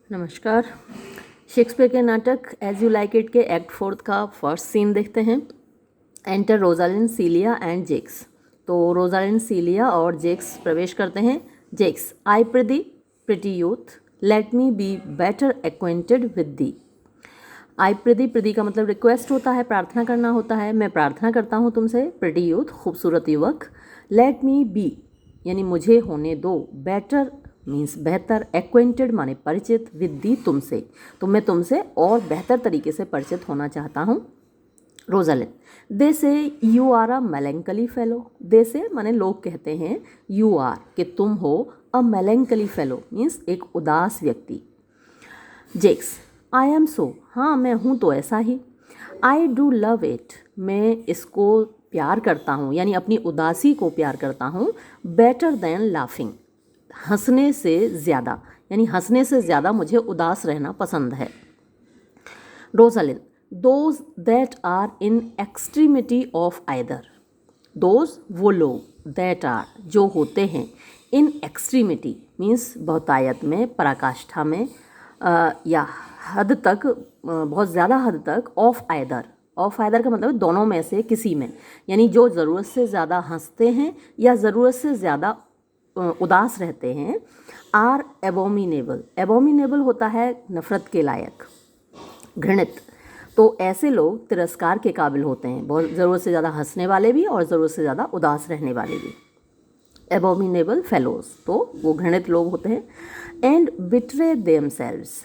नमस्कार। शेक्सपियर के नाटक एज यू लाइक इट के एक्ट 4 का फर्स्ट सीन देखते हैं। Enter Rosalind, Celia and Jaques. तो रोजालिन, सीलिया और जेक्स प्रवेश करते हैं। Jaques, I prithee pretty youth, let me be better acquainted with thee. I prithee, prithee का मतलब रिक्वेस्ट होता है, प्रार्थना करना होता है। मैं प्रार्थना करता हूँ तुमसे, प्रिटी यूथ खूबसूरत युवक। लेट मी बी यानी मुझे होने दो, बेटर मीन्स बेहतर, एक्वेंटेड माने परिचित, विद दी तुमसे, तो मैं तुमसे और बेहतर तरीके से परिचित होना चाहता हूँ। रोजालिन, दे से यू आर अ मेलेंकली फेलो। दे से माने लोग कहते हैं, यू आर कि तुम हो, अ मेलेंकली फेलो मीन्स एक उदास व्यक्ति। जेक्स, आई एम सो, हाँ मैं हूँ तो ऐसा ही। आई डू लव इट, मैं इसको प्यार करता हूँ यानी अपनी उदासी को प्यार करता हूँ। बेटर देन लाफिंग, हंसने से ज़्यादा यानी हंसने से ज़्यादा मुझे उदास रहना पसंद है। Rosalind, those that are in extremity of either. Those वो लोग, दैट आर जो होते हैं, इन एक्सट्रीमिटी मीन्स बहुतायत में, पराकाष्ठा में, या हद तक, बहुत ज़्यादा हद तक, ऑफ आइदर। ऑफ आइदर का मतलब दोनों में से किसी में, यानी जो ज़रूरत से ज़्यादा हंसते हैं या ज़रूरत से ज़्यादा उदास रहते हैं। आर एबोमिनेबल, एबोमिनेबल होता है नफरत के लायक, घृणित। तो ऐसे लोग तिरस्कार के काबिल होते हैं, बहुत ज़रूरत से ज़्यादा हंसने वाले भी और ज़रूरत से ज़्यादा उदास रहने वाले भी। एबोमिनेबल फेलोज, तो वो घृणित लोग होते हैं। एंड बिट्रे देमसेल्व्स,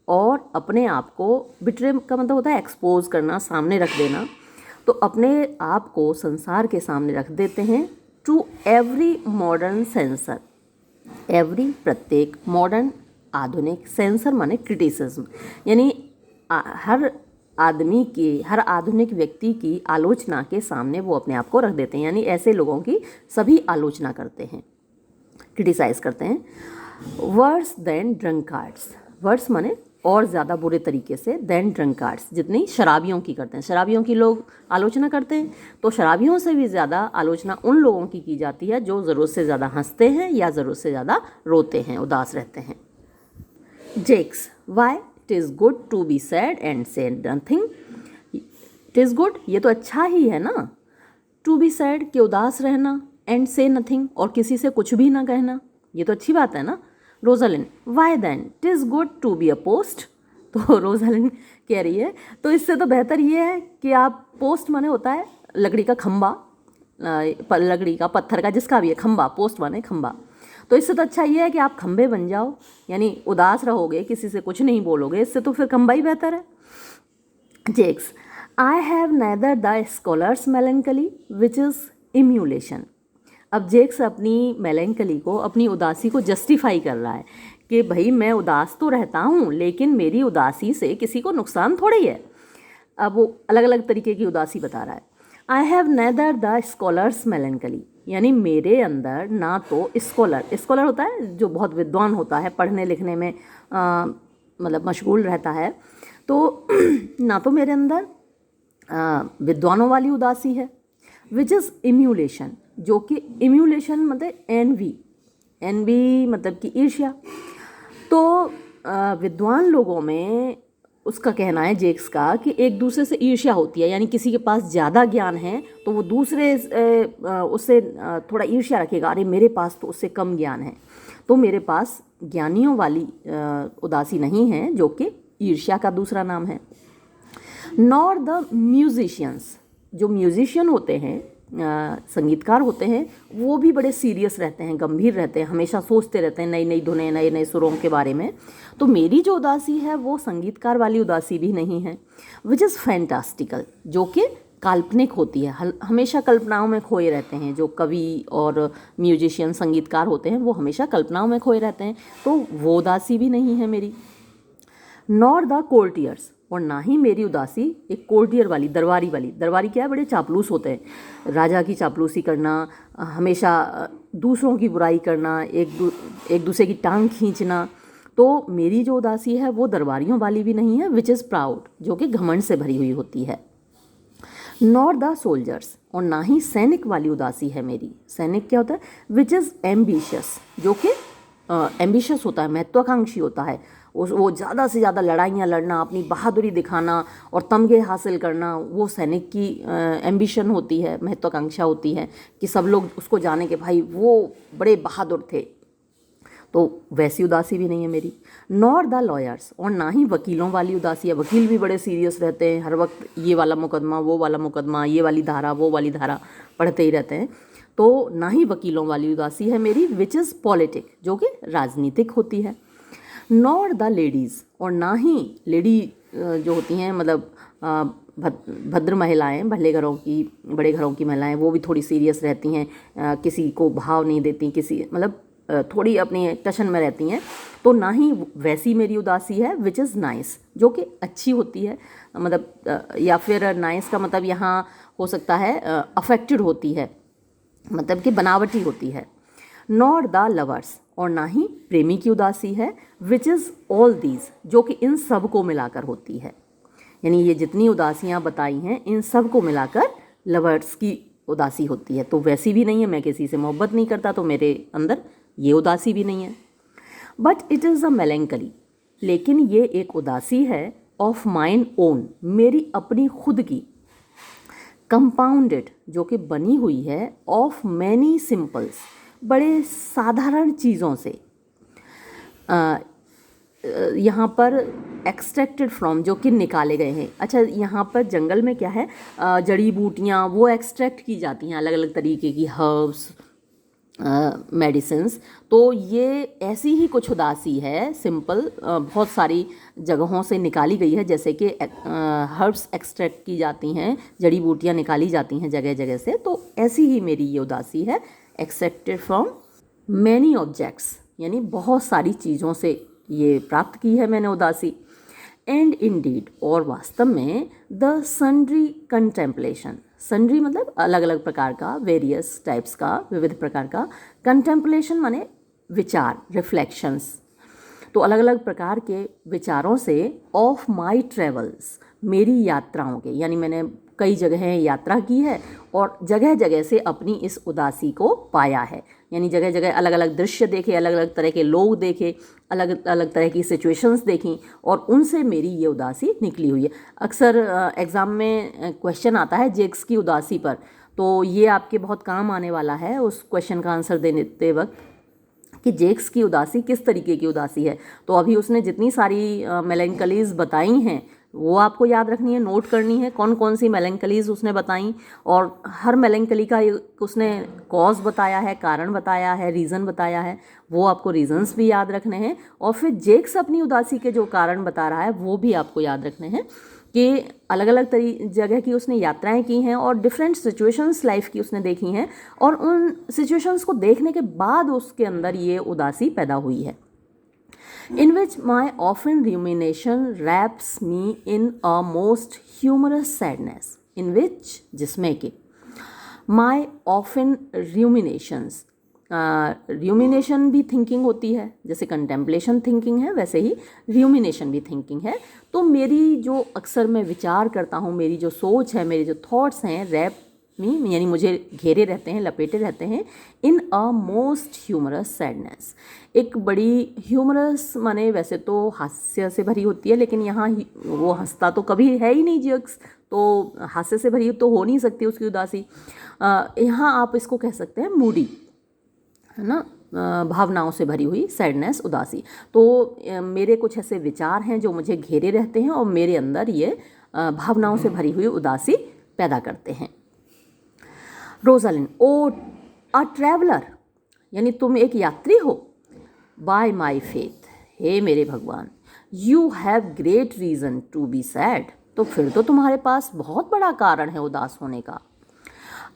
और अपने आप को, बिट्रे का मतलब होता है एक्सपोज करना, सामने रख देना, तो अपने आप को संसार के सामने रख देते हैं। To every modern censure, every प्रत्येक, मॉडर्न आधुनिक, सेंसर माने क्रिटिसिज्म, यानी हर आदमी की, हर आधुनिक व्यक्ति की आलोचना के सामने वो अपने आप को रख देते हैं, यानी ऐसे लोगों की सभी आलोचना करते हैं, क्रिटिसाइज करते हैं। वर्स देन ड्रंकार्ड्स, वर्स माने और ज़्यादा बुरे तरीके से, देन ड्रंकार्ड्स जितनी शराबियों की करते हैं, शराबियों की लोग आलोचना करते हैं, तो शराबियों से भी ज़्यादा आलोचना उन लोगों की जाती है जो ज़रूरत से ज़्यादा हंसते हैं या ज़रूरत से ज़्यादा रोते हैं, उदास रहते हैं। Jaques, why it is good to be sad and say nothing. It is good, ये तो अच्छा ही है ना, टू बी सैड कि उदास रहना, एंड से नथिंग और किसी से कुछ भी ना कहना, ये तो अच्छी बात है ना। Rosalind, why then it is good to be a post. तो रोजालिन कह रही है, तो इससे तो बेहतर ये है कि आप, पोस्ट माने होता है लकड़ी का खंबा, लकड़ी का, पत्थर का, जिसका भी है, खंबा, पोस्ट माने खंबा, तो इससे तो अच्छा ये है कि आप खंबे बन जाओ, यानी उदास रहोगे, किसी से कुछ नहीं बोलोगे, इससे तो फिर खंबा ही बेहतर है। Jaques, I have neither the scholar's melancholy which is emulation. अब जेक्स अपनी मेलेंकली को, अपनी उदासी को जस्टिफाई कर रहा है कि भाई मैं उदास तो रहता हूँ लेकिन मेरी उदासी से किसी को नुकसान थोड़ी है। अब वो अलग अलग तरीके की उदासी बता रहा है। I have neither the scholar's melancholy, यानी मेरे अंदर ना तो स्कॉलर, स्कॉलर होता है जो बहुत विद्वान होता है, पढ़ने लिखने में मतलब मशगूल रहता है, तो ना तो मेरे अंदर विद्वानों वाली उदासी है। विच इज़ इम्यूलेशन, जो कि इम्यूलेशन मतलब एनवी, एनवी मतलब कि ईर्ष्या। तो विद्वान लोगों में उसका कहना है, जेक्स का, कि एक दूसरे से ईर्ष्या होती है, यानी किसी के पास ज़्यादा ज्ञान है तो वो दूसरे उससे थोड़ा ईर्ष्या रखेगा, अरे मेरे पास तो उससे कम ज्ञान है। तो मेरे पास ज्ञानियों वाली उदासी नहीं है, जो कि ईर्ष्या का दूसरा नाम है। नॉर द म्यूजिशियंस, जो म्यूजिशियन होते हैं, संगीतकार होते हैं, वो भी बड़े सीरियस रहते हैं, गंभीर रहते हैं, हमेशा सोचते रहते हैं नई नई धुनें, नए नए सुरों के बारे में। तो मेरी जो उदासी है वो संगीतकार वाली उदासी भी नहीं है। विच इज़ फैंटास्टिकल, जो कि काल्पनिक होती है, हमेशा कल्पनाओं में खोए रहते हैं। जो कवि और म्यूजिशियन, संगीतकार होते हैं, वो हमेशा कल्पनाओं में खोए रहते हैं, तो वो उदासी भी नहीं है मेरी। नॉर द कोर्टियर्स, और ना ही मेरी उदासी एक कोर्टियर वाली, दरबारी वाली। दरबारी क्या है, बड़े चापलूस होते हैं, राजा की चापलूसी करना, हमेशा दूसरों की बुराई करना, एक दूसरे की टांग खींचना। तो मेरी जो उदासी है वो दरबारियों वाली भी नहीं है। विच इज़ प्राउड, जो कि घमंड से भरी हुई होती है। नॉर द सोल्जर्स, और ना ही सैनिक वाली उदासी है मेरी। सैनिक क्या होता है, विच इज़ एम्बिशियस, जो कि एम्बिशियस होता है, महत्वाकांक्षी होता है, वो ज़्यादा से ज़्यादा लड़ाइयाँ लड़ना, अपनी बहादुरी दिखाना और तमगे हासिल करना, वो सैनिक की एम्बिशन होती है, महत्वाकांक्षा होती है कि सब लोग उसको जाने कि भाई वो बड़े बहादुर थे। तो वैसी उदासी भी नहीं है मेरी। नॉर द लॉयर्स, और ना ही वकीलों वाली उदासी है। वकील भी बड़े सीरियस रहते हैं, हर वक्त ये वाला मुकदमा, वो वाला मुकदमा, ये वाली धारा, वो वाली धारा पढ़ते ही रहते हैं। तो ना ही वकीलों वाली उदासी है मेरी, विच इज़ पॉलिटिक, जो कि राजनीतिक होती है। नॉर द लेडीज़, और ना ही लेडी जो होती हैं, मतलब भद्र महिलाएं, भले घरों की, बड़े घरों की महिलाएं, वो भी थोड़ी सीरियस रहती हैं, किसी को भाव नहीं देती, किसी मतलब थोड़ी अपनी टशन में रहती हैं। तो ना ही वैसी मेरी उदासी है, विच इज़ नाइस, जो कि अच्छी होती है, मतलब या फिर नाइस का मतलब यहाँ हो सकता है अफेक्टेड होती है, मतलब कि बनावटी होती है। नॉर द लवर्स, और ना ही प्रेमी की उदासी है, विच इज़ ऑल दीज, जो कि इन सब को मिलाकर होती है। यानी ये जितनी उदासियाँ बताई हैं, इन सब को मिलाकर लवर्स की उदासी होती है। तो वैसी भी नहीं है, मैं किसी से मोहब्बत नहीं करता, तो मेरे अंदर ये उदासी भी नहीं है। बट इट इज़ अ मेलेंकली, लेकिन ये एक उदासी है ऑफ माइन ओन, मेरी अपनी खुद की, कंपाउंडेड, जो कि बनी हुई है, ऑफ मैनी सिंपल्स, बड़े साधारण चीज़ों से। यहाँ पर एक्सट्रैक्टेड फ्रॉम, जो कि निकाले गए हैं। अच्छा, यहाँ पर जंगल में क्या है, जड़ी बूटियाँ वो एक्सट्रैक्ट की जाती हैं, अलग अलग तरीके की हर्ब्स, मेडिसिन्स। तो ये ऐसी ही कुछ उदासी है, सिंपल, बहुत सारी जगहों से निकाली गई है, जैसे कि हर्ब्स एक्सट्रैक्ट की जाती हैं, जड़ी बूटियाँ निकाली जाती हैं जगह जगह से। तो ऐसी ही मेरी ये उदासी है, एक्सट्रैक्टेड फ्रॉम मैनी ऑब्जेक्ट्स, यानी बहुत सारी चीज़ों से ये प्राप्त की है मैंने उदासी। एंड इंडीड, और वास्तव में, द सन्ड्री कंटेम्पलेशन, सन्ड्री मतलब अलग अलग प्रकार का, वेरियस टाइप्स का, विविध प्रकार का, कंटेम्पलेशन माने विचार, रिफ्लेक्शंस, तो अलग अलग प्रकार के विचारों से, ऑफ माई ट्रेवल्स, मेरी यात्राओं के, यानी मैंने कई जगहें यात्रा की है और जगह जगह से अपनी इस उदासी को पाया है। यानी जगह जगह अलग अलग दृश्य देखे, अलग अलग तरह के लोग देखे, अलग अलग तरह की सिचुएशंस देखी, और उनसे मेरी ये उदासी निकली हुई है। अक्सर एग्ज़ाम में क्वेश्चन आता है जेक्स की उदासी पर, तो ये आपके बहुत काम आने वाला है उस क्वेश्चन का आंसर देते वक्त, कि जेक्स की उदासी किस तरीके की उदासी है। तो अभी उसने जितनी सारी मेलेंकलीज बताई हैं, वो आपको याद रखनी है, नोट करनी है, कौन कौन सी मेलेंकलीज उसने बताई, और हर मेलेंकली का उसने कॉज बताया है, कारण बताया है, रीज़न बताया है, वो आपको रीजंस भी याद रखने हैं। और फिर जेक्स अपनी उदासी के जो कारण बता रहा है, वो भी आपको याद रखने हैं, कि अलग अलग जगह की उसने यात्राएं की हैं और डिफरेंट सिचुएशंस लाइफ की उसने देखी हैं, और उन सिचुएशंस को देखने के बाद उसके अंदर ये उदासी पैदा हुई है। In which my often rumination wraps me in a most humorous sadness, in which, जिसमें कि my often ruminations, rumination भी थिंकिंग होती है, जैसे कंटेम्पलेशन थिंकिंग है, वैसे ही rumination भी थिंकिंग है। तो मेरी जो अक्सर मैं विचार करता हूँ, मेरी जो सोच है, मेरे जो थॉट्स हैं, रैप मी यानी मुझे घेरे रहते हैं, लपेटे रहते हैं, इन अ मोस्ट ह्यूमरस सैडनेस, एक बड़ी ह्यूमरस माने वैसे तो हास्य से भरी होती है, लेकिन यहाँ वो हंसता तो कभी है ही नहीं जेक्स, तो हास्य से भरी तो हो नहीं सकती उसकी उदासी। यहाँ आप इसको कह सकते हैं मूडी, है ना, भावनाओं से भरी हुई सैडनेस, उदासी। तो मेरे कुछ ऐसे विचार हैं जो मुझे घेरे रहते हैं और मेरे अंदर ये भावनाओं से भरी हुई उदासी पैदा करते हैं। रोजालिन, ओ अ ट्रैवलर, यानी तुम एक यात्री हो। बाय माई फेथ, हे मेरे भगवान, you have great reason to be sad, तो फिर तो तुम्हारे पास बहुत बड़ा कारण है उदास होने का।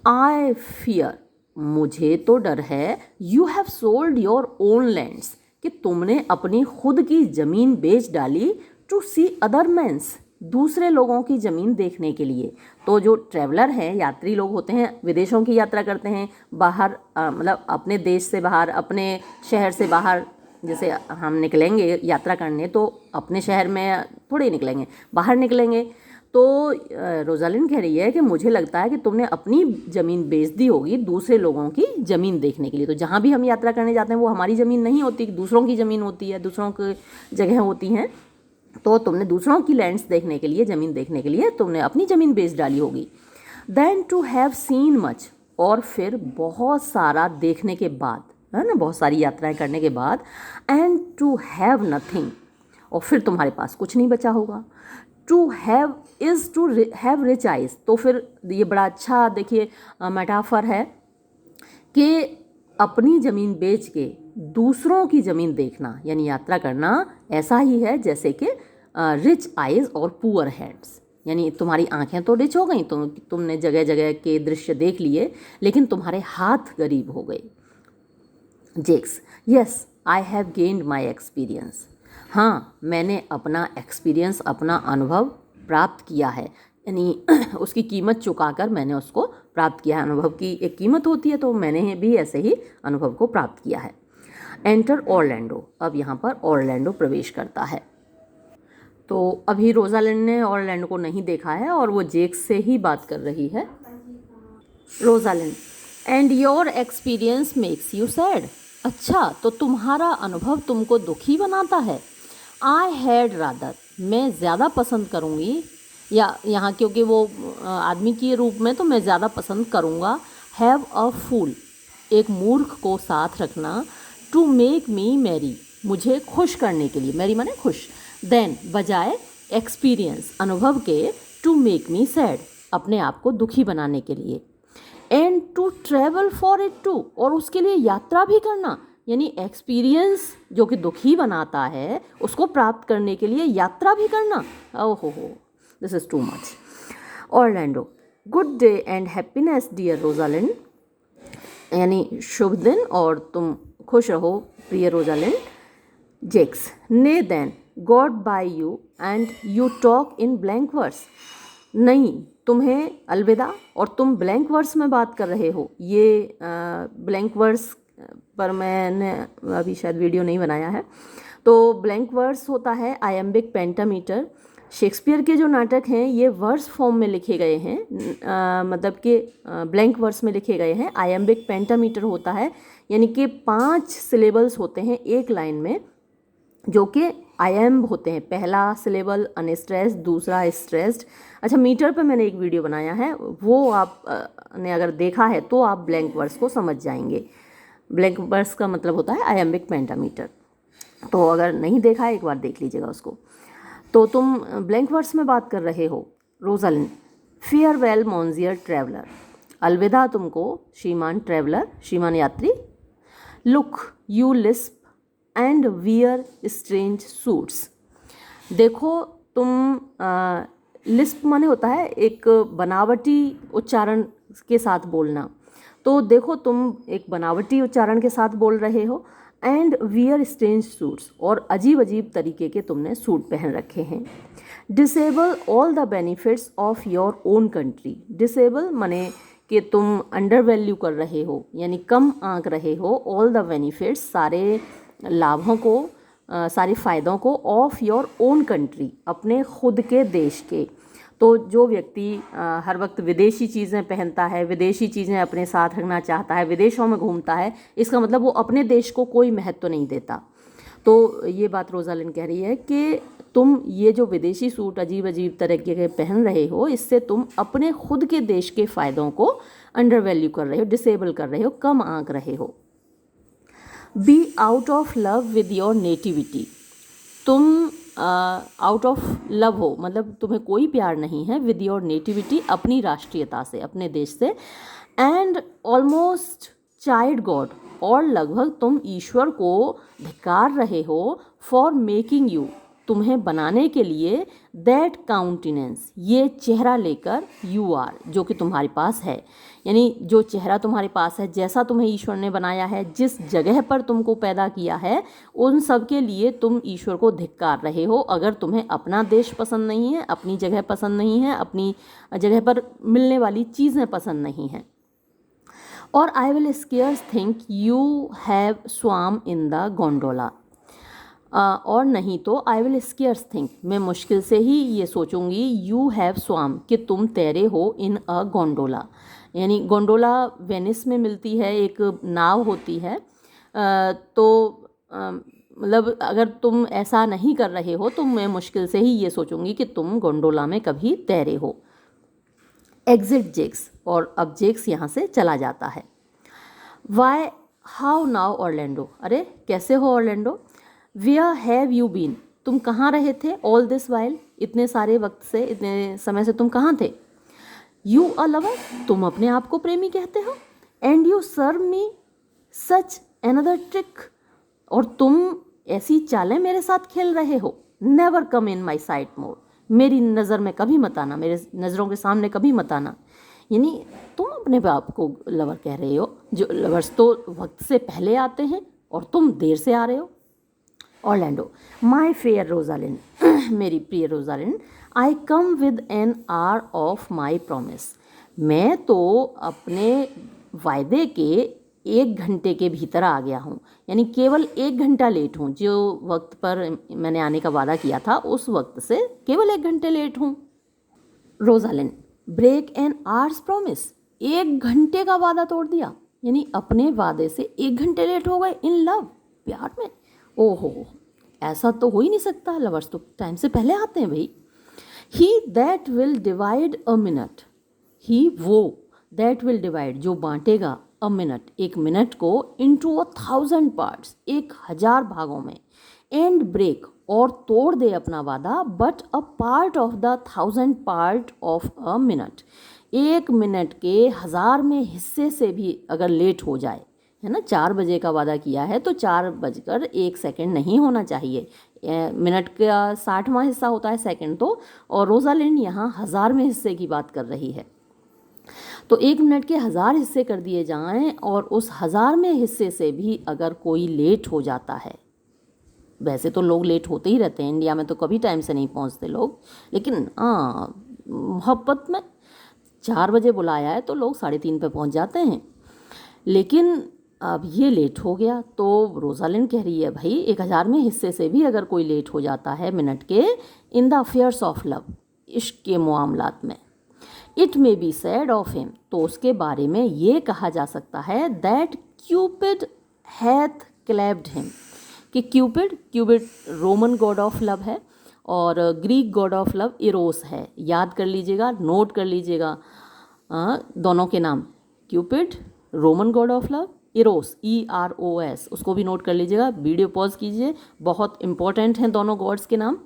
आई फियर, मुझे तो डर है, you have sold your own lands, कि तुमने अपनी खुद की ज़मीन बेच डाली, टू सी अदर मैंस, दूसरे लोगों की ज़मीन देखने के लिए। तो जो ट्रैवलर हैं, यात्री लोग होते हैं, विदेशों की यात्रा करते हैं, बाहर मतलब अपने देश से बाहर, अपने शहर से बाहर, जैसे हम निकलेंगे यात्रा करने तो अपने शहर में थोड़े निकलेंगे, बाहर निकलेंगे, तो रोजालिन कह रही है कि मुझे लगता है कि तुमने अपनी ज़मीन बेच दी होगी दूसरे लोगों की ज़मीन देखने के लिए। तो जहाँ भी हम यात्रा करने जाते हैं वो हमारी ज़मीन नहीं होती, दूसरों की ज़मीन होती है, दूसरों की जगह होती हैं। तो तुमने दूसरों की लैंड्स देखने के लिए, ज़मीन देखने के लिए तुमने अपनी ज़मीन बेच डाली होगी। Then to have seen much, और फिर बहुत सारा देखने के बाद, है ना, बहुत सारी यात्राएं करने के बाद, एंड टू हैव नथिंग, और फिर तुम्हारे पास कुछ नहीं बचा होगा। To have is to have rich eyes, तो फिर ये बड़ा अच्छा देखिए मेटाफर है कि अपनी ज़मीन बेच के दूसरों की ज़मीन देखना यानी यात्रा करना ऐसा ही है जैसे कि रिच आइज और पुअर हैंड्स, यानी तुम्हारी आंखें तो रिच हो गई, तुमने जगह जगह के दृश्य देख लिए, लेकिन तुम्हारे हाथ गरीब हो गए। Jaques, yes I have gained my experience, हाँ मैंने अपना एक्सपीरियंस, अपना अनुभव प्राप्त किया है, यानी उसकी कीमत चुकाकर मैंने उसको प्राप्त किया है। अनुभव की एक कीमत होती है, तो मैंने भी ऐसे ही अनुभव को प्राप्त किया है। एंटर ऑरलैंडो, अब यहाँ पर ऑरलैंडो प्रवेश करता है। तो अभी रोजालिंड ने ऑरलैंडो को नहीं देखा है और वो जेक्स से ही बात कर रही है। Rosalind, and your experience makes you sad, अच्छा तो तुम्हारा अनुभव तुमको दुखी बनाता है। आई हैड रादर, मैं ज़्यादा पसंद करूँगी, या यहाँ क्योंकि वो आदमी के रूप में तो मैं ज़्यादा पसंद करूँगा। हैव अ फूल, एक मूर्ख को साथ रखना। टू मेक मी मैरी, मुझे खुश करने के लिए, मैरी माने खुश। देन, बजाय एक्सपीरियंस, अनुभव के, टू मेक मी सैड, अपने आप को दुखी बनाने के लिए। And to travel for it too, और उसके लिए यात्रा भी करना, यानी एक्सपीरियंस जो कि दुखी बनाता है उसको प्राप्त करने के लिए यात्रा भी करना। ओहो हो, this is too much. Orlando, good day and happiness dear Rosalind, यानी शुभ दिन और तुम खुश रहो प्रिय Rosalind. Jaques, nay then God bye you and you talk in blank verse, नहीं तुम्हें अलविदा और तुम ब्लैंक वर्स में बात कर रहे हो। ये ब्लैंक वर्स पर मैंने अभी शायद वीडियो नहीं बनाया है। तो ब्लैंक वर्स होता है आयम्बिक पेंटामीटर। शेक्सपियर के जो नाटक हैं ये वर्स फॉर्म में लिखे गए हैं, मतलब कि ब्लैंक वर्स में लिखे गए हैं। आयम्बिक पेंटामीटर होता है, यानी कि 5 सिलेबल्स होते हैं एक लाइन में, जो कि आयम्ब होते हैं। पहला सिलेबल अनस्ट्रेस्ड, दूसरा स्ट्रेस्ड। अच्छा, मीटर पे मैंने एक वीडियो बनाया है, वो आप ने अगर देखा है तो आप ब्लैंक वर्स को समझ जाएंगे। ब्लैंक वर्स का मतलब होता है आयम्बिक पेंटामीटर, तो अगर नहीं देखा है एक बार देख लीजिएगा उसको। तो तुम ब्लैंक वर्स में बात कर रहे हो। रोजालिंड, फेयरवेल मोन्सियर ट्रैवलर, अलविदा तुमको श्रीमान ट्रैवलर, श्रीमान यात्री। Look you Lisp and wear strange suits, देखो तुम, लिस्प माने होता है एक बनावटी उच्चारण के साथ बोलना, तो देखो तुम एक बनावटी उच्चारण के साथ बोल रहे हो। एंड वियर स्ट्रेंज सूट्स, और अजीब अजीब तरीके के तुमने सूट पहन रखे हैं। Disable all the benefits of your own country, disable माने कि तुम अंडर वैल्यू कर रहे हो, यानी कम आंक रहे हो। ऑल द बेनिफिट्स, सारे लाभों को, सारे फ़ायदों को, ऑफ योर ओन कंट्री, अपने खुद के देश के। तो जो व्यक्ति हर वक्त विदेशी चीज़ें पहनता है, विदेशी चीज़ें अपने साथ रखना चाहता है, विदेशों में घूमता है, इसका मतलब वो अपने देश को कोई महत्व नहीं देता। तो ये बात रोजालिंड कह रही है कि तुम ये जो विदेशी सूट अजीब अजीब तरीके के पहन रहे हो, इससे तुम अपने खुद के देश के फ़ायदों को अंडर वैल्यू कर रहे हो, डिसेबल कर रहे हो, कम आंक रहे हो। B out of love with your nativity, तुम आउट ऑफ लव हो, मतलब तुम्हें कोई प्यार नहीं है, विद योर नेटिविटी, अपनी राष्ट्रीयता से, अपने देश से। एंड ऑलमोस्ट चाइल्ड गॉड, और लगभग तुम ईश्वर को धिक्कार रहे हो। फॉर मेकिंग यू, तुम्हें बनाने के लिए। दैट काउंटिनेंस, ये चेहरा लेकर। यू आर, जो कि तुम्हारे पास है, यानी जो चेहरा तुम्हारे पास है, जैसा तुम्हें ईश्वर ने बनाया है, जिस जगह पर तुमको पैदा किया है, उन सब के लिए तुम ईश्वर को धिक्कार रहे हो। अगर तुम्हें अपना देश पसंद नहीं है, अपनी जगह पसंद नहीं है, अपनी जगह पर मिलने वाली चीज़ें पसंद नहीं हैं। और I will scarce think you have swam in the gondola, और नहीं तो आई विल स्केयर्स थिंक, मैं मुश्किल से ही ये सोचूंगी, यू हैव स्वाम, कि तुम तैरे हो इन अ गोंडोला। यानी गोंडोला वेनिस में मिलती है, एक नाव होती है। तो मतलब अगर तुम ऐसा नहीं कर रहे हो तो मैं मुश्किल से ही ये सोचूंगी कि तुम गोंडोला में कभी तैरे हो। एग्जिट जेक्स, और अब जेक्स यहाँ से चला जाता है। वाई, हाउ नाउ ऑर्लैंडो, अरे कैसे हो Orlando. Where have you been, तुम कहाँ रहे थे। ऑल दिस वाइल, इतने सारे वक्त से, इतने समय से तुम कहाँ थे। यू अ लवर, तुम अपने आप को प्रेमी कहते हो। And you serve me such another trick, और तुम ऐसी चालें मेरे साथ खेल रहे हो। नेवर कम इन माई साइट मोर, मेरी नज़र में कभी मत आना, मेरे नज़रों के सामने कभी मत आना। यानी तुम अपने आप को लवर कह रहे हो, जो लवर्स तो वक्त से पहले आते हैं और तुम देर से आ रहे हो। ऑर्लैंडो, माई फेयर रोजालिन, मेरी प्रिय Rosalind, I come with an hour of my promise, मैं तो अपने वायदे के 1 घंटे के भीतर आ गया हूँ। यानी केवल 1 घंटा लेट हूँ, जो वक्त पर मैंने आने का वादा किया था उस वक्त से केवल 1 घंटे लेट हूँ। Rosalind, break an hour's promise, 1 घंटे का वादा तोड़ दिया, यानी अपने वादे से 1 घंटे लेट हो गए। इन लव, प्यार में, ओहो ऐसा तो हो ही नहीं सकता, लवर्स तो टाइम से पहले आते हैं भाई। He that will divide a minute, he वो दैट विल डिवाइड, जो बांटेगा अ मिनट, 1 मिनट को, इनटू 1,000 पार्ट्स, 1,000 भागों में। एंड ब्रेक, और तोड़ दे अपना वादा, but a part of the 1,000 part of a minute, 1 minute के 1,000वें हिस्से से भी अगर लेट हो जाए, है ना, 4 बजे का वादा किया है तो 4 बजकर 1 सेकंड नहीं होना चाहिए। मिनट का 60वां हिस्सा होता है सेकंड तो, और रोजालिंड यहाँ 1,000वें हिस्से की बात कर रही है। तो 1 मिनट के 1,000 हिस्से कर दिए जाएं, और उस 1,000वें हिस्से से भी अगर कोई लेट हो जाता है, वैसे तो लोग लेट होते ही रहते हैं, इंडिया में तो कभी टाइम से नहीं पहुंचते लोग, लेकिन हाँ मोहब्बत में 4 बजे बुलाया है तो लोग 3:30 पे पहुंच जाते हैं। लेकिन अब ये लेट हो गया, तो रोजालिंड कह रही है भाई 1,000वें हिस्से से भी अगर कोई लेट हो जाता है मिनट के, in the affairs of love, इश्क के मामलात में, it may be said of him, तो उसके बारे में ये कहा जा सकता है, दैट क्यूपिड हैथ क्लैब्ड हिम, कि Cupid Roman God of love है और Greek God of love Eros है। याद कर लीजिएगा, नोट कर लीजिएगा दोनों के नाम, Cupid Roman God of love, Eros EROS, उसको भी नोट कर लीजिएगा। वीडियो पॉज कीजिए, बहुत इंपॉर्टेंट हैं दोनों गॉड्स के नाम।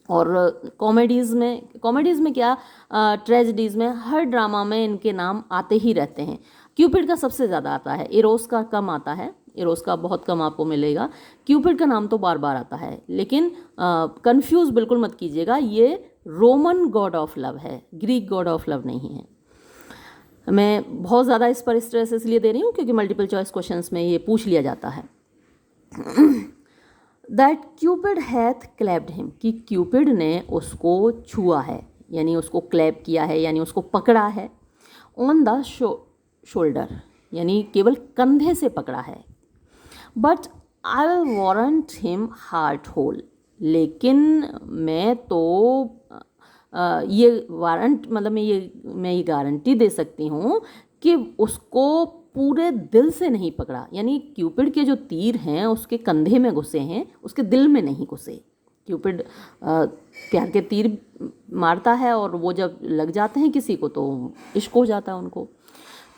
और कॉमेडीज़ में क्या, ट्रेजेडीज़ में, हर ड्रामा में इनके नाम आते ही रहते हैं। क्यूपिड का सबसे ज़्यादा आता है, इरोस का कम आता है, इरोस का बहुत कम आपको मिलेगा। क्यूपिड का नाम तो बार बार आता है, लेकिन कंफ्यूज बिल्कुल मत कीजिएगा, ये रोमन गॉड ऑफ लव है, ग्रीक गॉड ऑफ लव नहीं है। मैं बहुत ज़्यादा इस पर स्ट्रेस इसलिए दे रही हूँ क्योंकि मल्टीपल चॉइस क्वेश्चंस में ये पूछ लिया जाता है। That Cupid hath clapped him, कि क्यूपिड ने उसको छुआ है, यानी उसको क्लैप किया है, यानी उसको पकड़ा है। ऑन द शोल्डर, यानी केवल कंधे से पकड़ा है। But I will warrant him heart whole, लेकिन मैं तो ये वारंट मतलब मैं ये गारंटी दे सकती हूँ कि उसको पूरे दिल से नहीं पकड़ा, यानी क्यूपिड के जो तीर हैं उसके कंधे में घुसे हैं, उसके दिल में नहीं घुसे। क्यूपिड प्यार के तीर मारता है और वो जब लग जाते हैं किसी को तो इश्क हो जाता है उनको।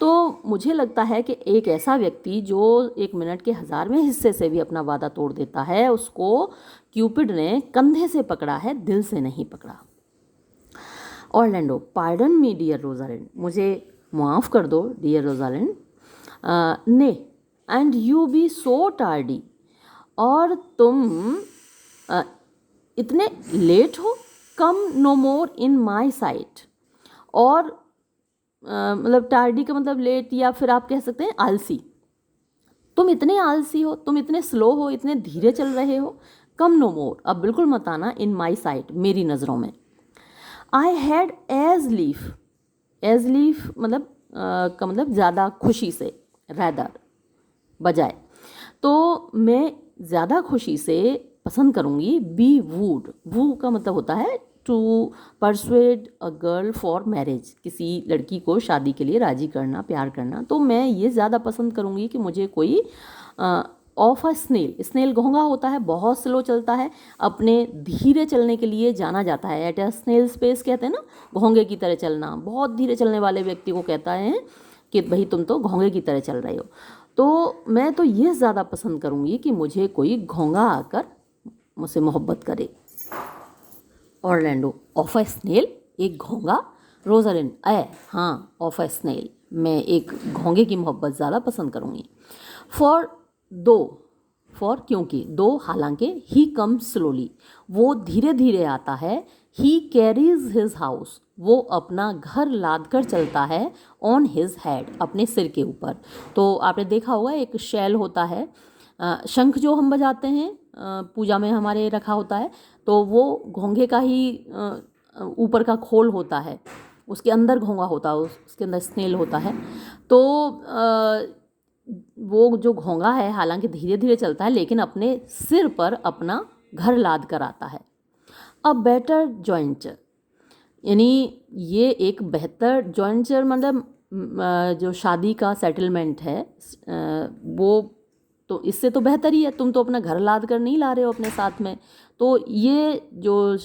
तो मुझे लगता है कि एक ऐसा व्यक्ति जो 1 मिनट के 1,000वें हिस्से से भी अपना वादा तोड़ देता है, उसको क्यूपिड ने कंधे से पकड़ा है, दिल से नहीं पकड़ा। Orlando, pardon me dear Rosalind, मुझे माफ़ कर दो dear Rosalind. Nay, and you be so tardy, और तुम इतने लेट हो। कम नो मोर इन माई साइट, और मतलब टार्डी का मतलब लेट, या फिर आप कह सकते हैं आलसी। तुम इतने आलसी हो, तुम इतने स्लो हो, इतने धीरे चल रहे हो। कम नो मोर, अब बिल्कुल मत आना, इन माई साइट, मेरी नज़रों में। आई हैड एज लीफ मतलब का मतलब ज़्यादा खुशी से, रैदर बजाय, तो मैं ज़्यादा खुशी से पसंद करूँगी बी वूड। वू का मतलब होता है to persuade a girl for marriage, किसी लड़की को शादी के लिए राज़ी करना, प्यार करना। तो मैं ये ज़्यादा पसंद करूँगी कि मुझे कोई ऑफ अ स्नेल, स्नेल घोंघा होता है, बहुत स्लो चलता है, अपने धीरे चलने के लिए जाना जाता है। एट अ स्नेल स्पेस कहते हैं ना, घोंघे की तरह चलना, बहुत धीरे चलने वाले व्यक्ति को कहता है कि भाई तुम तो घोंघे की तरह चल रहे हो। तो मैं तो ये ज़्यादा पसंद करूँगी कि मुझे कोई घोंघा आकर मुझसे मोहब्बत करे। ऑरलैंडो, ऑफ अ स्नेल, एक घोंघा। रोजालिंड, हाँ ऑफ अ स्नेल, मैं एक घोंघे की मोहब्बत ज़्यादा पसंद करूँगी। फॉर दो, फॉर क्योंकि, दो हालांकि, ही कम्स स्लोली, वो धीरे धीरे आता है। ही कैरीज हिज हाउस, वो अपना घर लाद कर चलता है। ऑन हिज हेड, अपने सिर के ऊपर। तो आपने देखा होगा एक शैल होता है, शंख जो हम बजाते हैं पूजा में हमारे रखा होता है, तो वो घोंघे का ही ऊपर का खोल होता है, उसके अंदर घोंघा होता है, उसके अंदर स्नेल होता है। तो वो जो घोंघा है हालांकि धीरे धीरे चलता है, लेकिन अपने सिर पर अपना घर लाद कर आता है। अ बेटर जॉइंचर, यानी ये एक बेहतर, जॉइंचर मतलब जो शादी का सेटलमेंट है, वो तो इससे तो बेहतर ही है, तुम तो अपना घर लाद कर नहीं ला रहे हो अपने साथ में। तो ये जो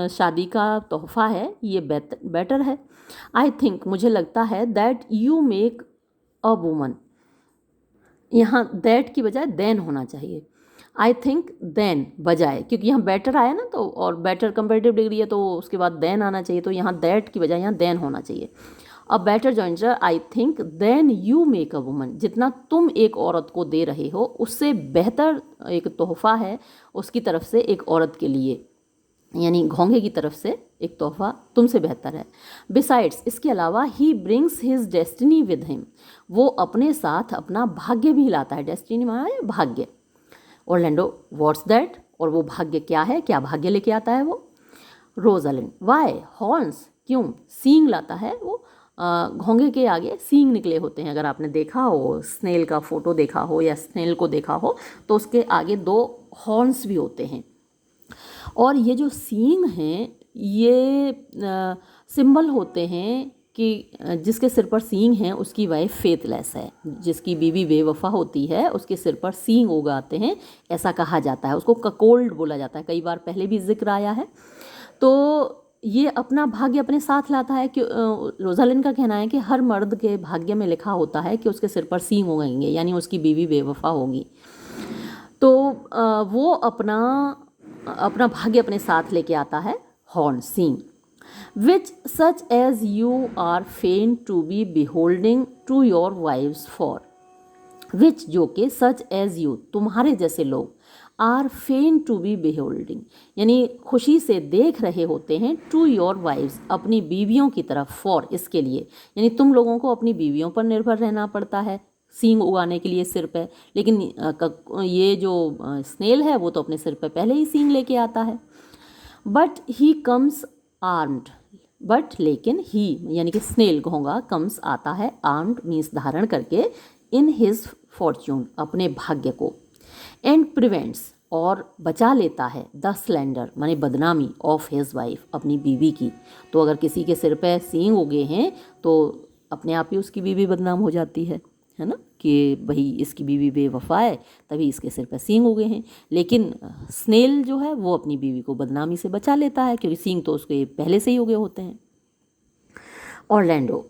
शादी का तोहफा है ये बेटर है। आई थिंक, मुझे लगता है, that you make a woman, यहाँ दैट की बजाय देन होना चाहिए। आई थिंक देन बजाय, क्योंकि यहाँ बेटर आया ना, तो और बेटर कंपेरेटिव डिग्री है तो उसके बाद देन आना चाहिए, तो यहाँ दैट की बजाय यहाँ देन होना चाहिए। A better jointure I think than you make a woman, जितना तुम एक औरत को दे रहे हो उससे बेहतर एक तोहफा है उसकी तरफ से एक औरत के लिए, यानी घोंघे की तरफ से एक तोहफा तुमसे बेहतर है। बिसाइड्स, इसके अलावा, he brings his destiny with him, वो अपने साथ अपना भाग्य भी लाता है। डेस्टिनी माना है भाग्य। ऑरलैंडो, व्हाट्स दैट, और वो भाग्य क्या है, क्या भाग्य लेके आता है वो। रोजालिंड, वाई, हॉर्न्स, क्यों, सींग लाता है वो, घोंघे के आगे सींग निकले होते हैं। अगर आपने देखा हो, स्नेल का फोटो देखा हो या स्नेल को देखा हो, तो उसके आगे दो हॉर्न्स भी होते हैं। और ये जो सींग हैं ये सिंबल होते हैं कि जिसके सिर पर सींग हैं उसकी वाइफ फेथलेस है, जिसकी बीवी बेवफा होती है उसके सिर पर सींग उगाते हैं, ऐसा कहा जाता है। उसको ककोल्ड बोला जाता है, कई बार पहले भी जिक्र आया है। तो ये अपना भाग्य अपने साथ लाता है कि रोजालिन का कहना है कि हर मर्द के भाग्य में लिखा होता है कि उसके सिर पर सींग उगेंगे, यानी उसकी बीवी बेवफा होगी। तो वो अपना भाग्य अपने साथ लेके आता है, हॉर्न, सींग। Which such as you are fain to be beholding to your wives for, which जो कि सच एज यू, तुम्हारे जैसे लोग, are fain to be beholding, यानी खुशी से देख रहे होते हैं, टू योर वाइव्स, अपनी बीवियों की तरफ, फॉर, इसके लिए, यानी तुम लोगों को अपनी बीवियों पर निर्भर रहना पड़ता है सींग उगाने के लिए सिर पे, लेकिन ये जो स्नेल है वो तो अपने सिर पे पहले ही सींग लेके आता है। But he comes armed, but लेकिन ही यानी कि स्नेल घोंघा कम्स आता है, आर्म्ड मीन्स धारण करके, इन हिज फॉर्च्यून, अपने भाग्य को, एंड प्रिवेंट्स, और बचा लेता है, द स्लैंडर माने बदनामी, ऑफ हिज वाइफ, अपनी बीवी की। तो अगर किसी के सिर पे सींग उगे हैं तो अपने आप ही उसकी बीवी बदनाम हो जाती है ना, कि भाई इसकी बीवी बेवफा है तभी इसके सिर पर सींग उगे हैं। लेकिन स्नेल जो है वो अपनी बीवी को बदनामी से बचा लेता है, क्योंकि सींग तो उसके पहले से ही उगे होते हैं। Orlando,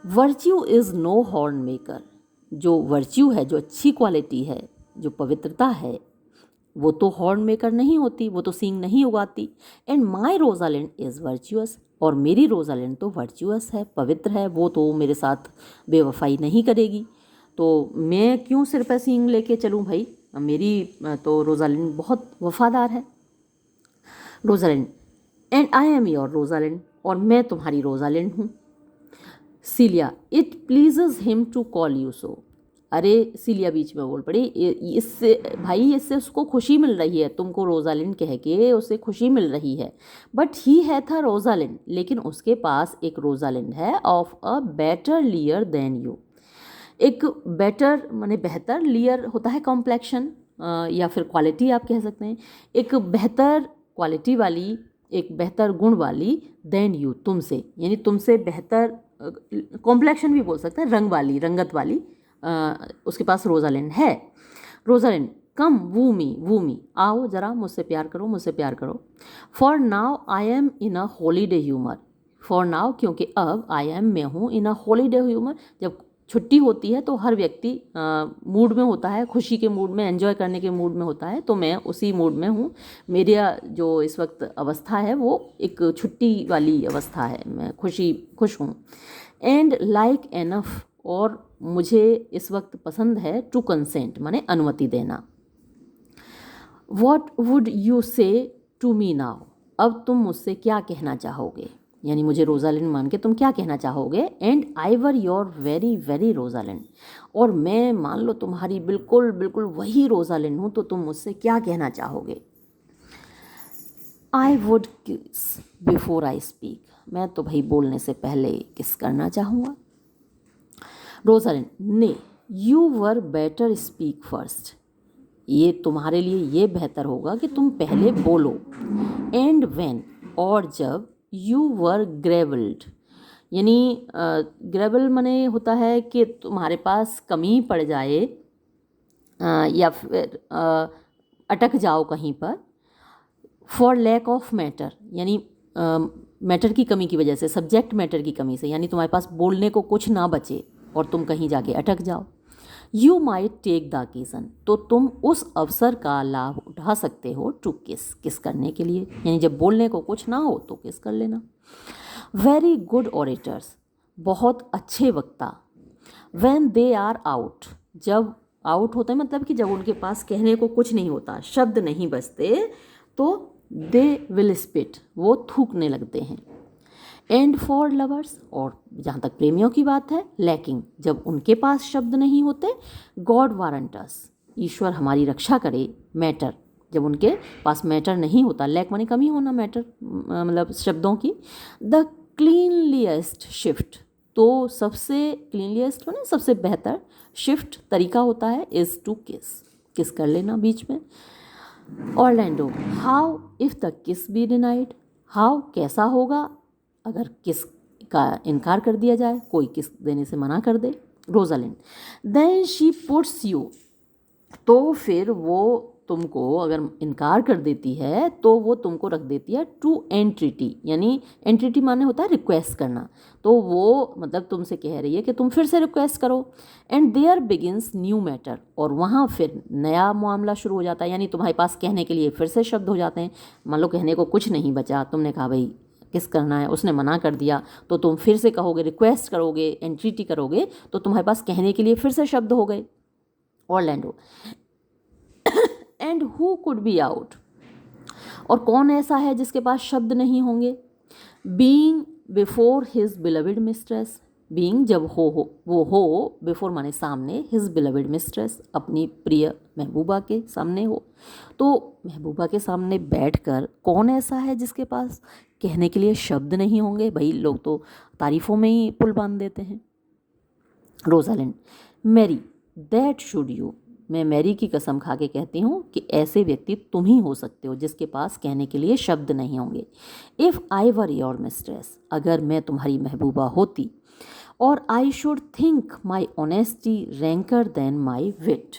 virtue is no horn maker, जो वर्च्यू है, जो अच्छी क्वालिटी है, जो पवित्रता है, वो तो हॉर्न मेकर नहीं होती, वो तो सींग नहीं उगाती। एंड माई रोजालिंड इज़ वर्च्यूअस, और मेरी रोजालिंड तो वर्च्यूअस है, पवित्र है, वो तो मेरे साथ बेवफाई नहीं करेगी। तो मैं क्यों सिर पर सींग लेके चलूँ भाई, मेरी तो रोजालिंड बहुत वफादार है। Rosalind, and I am your Rosalind, और मैं तुम्हारी रोजालिंड हूँ। Celia, it pleases him to call you so, अरे सीलिया बीच में बोल पड़ी, इससे भाई, इससे उसको खुशी मिल रही है, तुमको रोजालिंड कह के उससे खुशी मिल रही है। बट ही है था रोजालिंड, लेकिन उसके पास एक रोजालिंड है, of a better leer than you, एक बेटर माने बेहतर, लियर होता है कॉम्प्लेक्शन, या फिर क्वालिटी आप कह सकते हैं, एक बेहतर क्वालिटी वाली, एक बेहतर गुण वाली देन यू, तुमसे, यानी तुमसे बेहतर, कॉम्प्लेक्शन भी बोल सकते हैं, रंग वाली, रंगत वाली उसके पास रोजालिंड है। रोजालिंड कम वू मी, आओ ज़रा मुझसे प्यार करो, मुझसे प्यार करो। For now I am in a holiday humour, for now क्योंकि अब आई एम मैं हूँ इन अ हॉलीडे ह्यूमर, जब छुट्टी होती है तो हर व्यक्ति मूड में होता है, खुशी के मूड में, एंजॉय करने के मूड में होता है, तो मैं उसी मूड में हूँ। मेरा जो इस वक्त अवस्था है वो एक छुट्टी वाली अवस्था है, मैं खुश हूँ। एंड लाइक एनफ, और मुझे इस वक्त पसंद है, टू कंसेंट माने अनुमति देना। वॉट वुड यू से टू मी नाउ, अब तुम मुझसे क्या कहना चाहोगे, यानी मुझे रोजालिंड मान के तुम क्या कहना चाहोगे। And I were your very very Rosalind, और मैं मान लो तुम्हारी बिल्कुल बिल्कुल वही रोजालिंड हूँ, तो तुम मुझसे क्या कहना चाहोगे। आई वुड किस बिफोर आई स्पीक, मैं तो भाई बोलने से पहले किस करना चाहूँगा। रोजालिंड ने, you were better speak first, ये तुम्हारे लिए ये बेहतर होगा कि तुम पहले बोलो। एंड व्हेन, और जब, यू वर ग्रेवल्ड, यानी ग्रेवल माने होता है कि तुम्हारे पास कमी पड़ जाए या फिर अटक जाओ कहीं पर। फॉर लैक ऑफ मैटर, यानी मैटर की कमी की वजह से, सब्जेक्ट मैटर की कमी से, यानी तुम्हारे पास बोलने को कुछ ना बचे और तुम कहीं जाके अटक जाओ। You might take the occasion, तो तुम उस अवसर का लाभ उठा सकते हो, टू किस करने के लिए, यानी जब बोलने को कुछ ना हो तो किस कर लेना। वेरी गुड ऑरेटर्स, बहुत अच्छे वक्ता। व्हेन दे आर आउट, जब आउट होते हैं मतलब कि जब उनके पास कहने को कुछ नहीं होता, शब्द नहीं बचते, तो दे विल स्पिट, वो थूकने लगते हैं। एंड फॉर लवर्स, और जहाँ तक प्रेमियों की बात है, लैकिंग, जब उनके पास शब्द नहीं होते, गॉड वारंट अस, ईश्वर हमारी रक्षा करे, मैटर, जब उनके पास मैटर नहीं होता, लैक माने कमी होना, मैटर मतलब शब्दों की। द क्लीनलीस्ट शिफ्ट, तो सबसे क्लीनलीस्ट माने सबसे बेहतर, शिफ्ट तरीका होता है, इज़ टू किस कर लेना बीच में। ऑरलैंडो, हाउ इफ़ द किस बी डिनाइड, हाउ कैसा होगा अगर किस का इनकार कर दिया जाए, कोई किस देने से मना कर दे। Rosalind, then she puts you, तो फिर वो तुमको अगर इनकार कर देती है तो वो तुमको रख देती है टू एंट्रिटी, यानी एंट्रिटी माने होता है रिक्वेस्ट करना, तो वो मतलब तुमसे कह रही है कि तुम फिर से रिक्वेस्ट करो। And there begins new matter, और वहाँ फिर नया मामला शुरू हो जाता है, यानी तुम्हारे पास कहने के लिए फिर से शब्द हो जाते हैं। मान लो कहने को कुछ नहीं बचा, तुमने कहा भाई किस करना है, उसने मना कर दिया, तो तुम फिर से कहोगे, रिक्वेस्ट करोगे, एंट्रिटी करोगे, तो तुम्हारे पास कहने के लिए फिर से शब्द हो गए। Orlando, and who could be out, और कौन ऐसा है जिसके पास शब्द नहीं होंगे। Being before his beloved mistress, being जब वो हो, बिफोर माने सामने, हिज बिलविड मिस्ट्रेस अपनी प्रिय महबूबा के सामने हो, तो महबूबा के सामने बैठकर कौन ऐसा है जिसके पास कहने के लिए शब्द नहीं होंगे। भाई लोग तो तारीफ़ों में ही पुल बांध देते हैं। Rosalind, marry, that should you, मैं मैरी की कसम खा के कहती हूँ कि ऐसे व्यक्ति तुम ही हो सकते हो जिसके पास कहने के लिए शब्द नहीं होंगे। If I were your mistress, अगर मैं तुम्हारी महबूबा होती, और I should think my honesty ranker than my wit,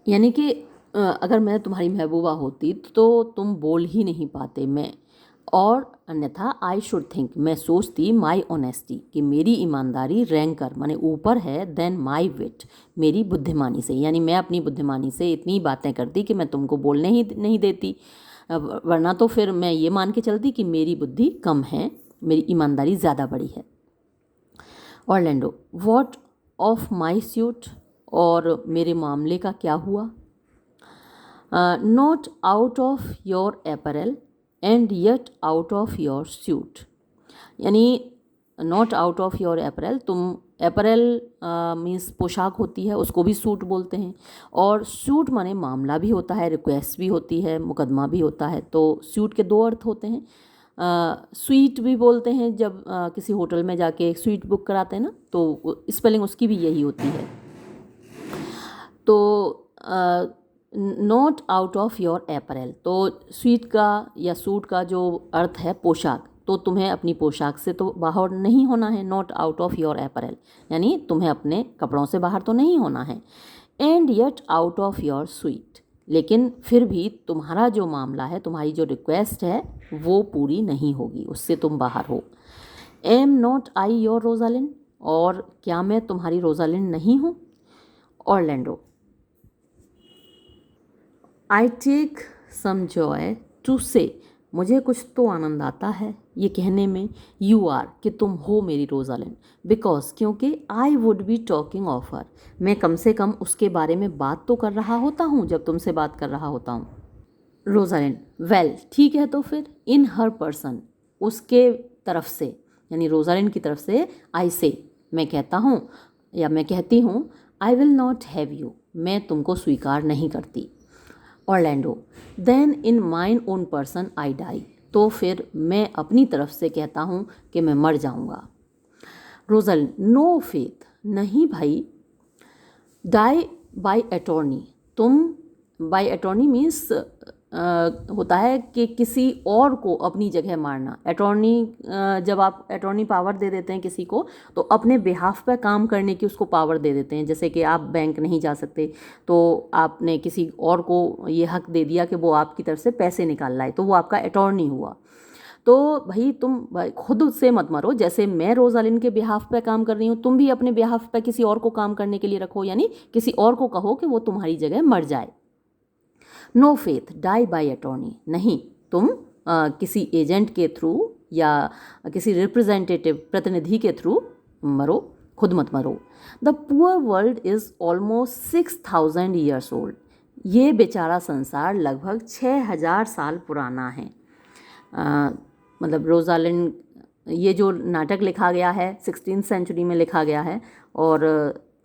यानी कि अगर मैं तुम्हारी महबूबा होती तो तुम बोल ही नहीं पाते, मैं, और अन्यथा आई शुड थिंक, मैं सोचती, माई ऑनेस्टी, कि मेरी ईमानदारी रैंकर माने ऊपर है, देन माई विट, मेरी बुद्धिमानी से, यानी मैं अपनी बुद्धिमानी से इतनी बातें करती कि मैं तुमको बोलने ही नहीं देती, वरना तो फिर मैं ये मान के चलती कि मेरी बुद्धि कम है, मेरी ईमानदारी ज़्यादा बड़ी है। Orlando, what of my suit, और मेरे मामले का क्या हुआ। Not out of your apparel and yet out of your suit, यानी not out of your apparel, तुम अपैरल मीन्स पोशाक होती है, उसको भी सूट बोलते हैं, और सूट माने मामला भी होता है, रिक्वेस्ट भी होती है, मुकदमा भी होता है, तो सूट के दो अर्थ होते हैं। स्वीट भी बोलते हैं, जब किसी होटल में जाके स्वीट बुक कराते हैं ना, तो स्पेलिंग उसकी भी यही होती है। तो not out of your apparel. तो स्वीट का या सूट का जो अर्थ है पोशाक, तो तुम्हें अपनी पोशाक से तो बाहर नहीं होना है, not out of your apparel, यानी तुम्हें अपने कपड़ों से बाहर तो नहीं होना है। And yet out of your sweet, लेकिन फिर भी तुम्हारा जो मामला है, तुम्हारी जो रिक्वेस्ट है वो पूरी नहीं होगी, उससे तुम बाहर हो। Am not I your Rosalind, और क्या मैं तुम्हारी रोजालिन नहीं हूँ। Orlando, I take some joy to say, मुझे कुछ तो आनंद आता है ये कहने में, यू आर, कि तुम हो मेरी रोजालिन, बिकॉज, क्योंकि I would be talking of her, मैं कम से कम उसके बारे में बात तो कर रहा होता हूँ जब तुमसे बात कर रहा होता हूँ। रोजालिन, वेल, ठीक है तो फिर, इन हर पर्सन, उसके तरफ से, यानी रोजालिन की तरफ से, आई से, मैं कहता हूँ या मैं कहती हूँ, I will not have you, मैं तुमको स्वीकार नहीं करती। Orlando, then in mine own person I die, तो फिर मैं अपनी तरफ से कहता हूँ कि मैं मर जाऊँगा। रोजल, नो फेथ, नहीं भाई। डाई बाय अटॉर्नी, तुम, बाय अटॉर्नी मीन्स होता है कि किसी और को अपनी जगह मारना। अटॉर्नी, जब आप अटॉर्नी पावर दे देते हैं किसी को, तो अपने बिहाफ पर काम करने की उसको पावर दे देते हैं। जैसे कि आप बैंक नहीं जा सकते, तो आपने किसी और को ये हक दे दिया कि वो आपकी तरफ से पैसे निकाल लाए, तो वो आपका अटॉर्नी हुआ। तो भाई तुम खुद से मत मरो, जैसे मैं रोजालिन के बिहाफ पे काम कर रही हूँ, तुम भी अपने बिहाफ पे किसी और को काम करने के लिए रखो, यानी किसी और को कहो कि वो तुम्हारी जगह मर जाए। No faith die by attorney, नहीं, तुम किसी एजेंट के थ्रू या किसी रिप्रेजेंटेटिव, प्रतिनिधि के थ्रू मरो, खुद मत मरो। The poor world is almost 6000 years old, ये बेचारा संसार लगभग 6000 साल पुराना है। मतलब रोजालिन, ये जो नाटक लिखा गया है 16th सेंचुरी में लिखा गया है, और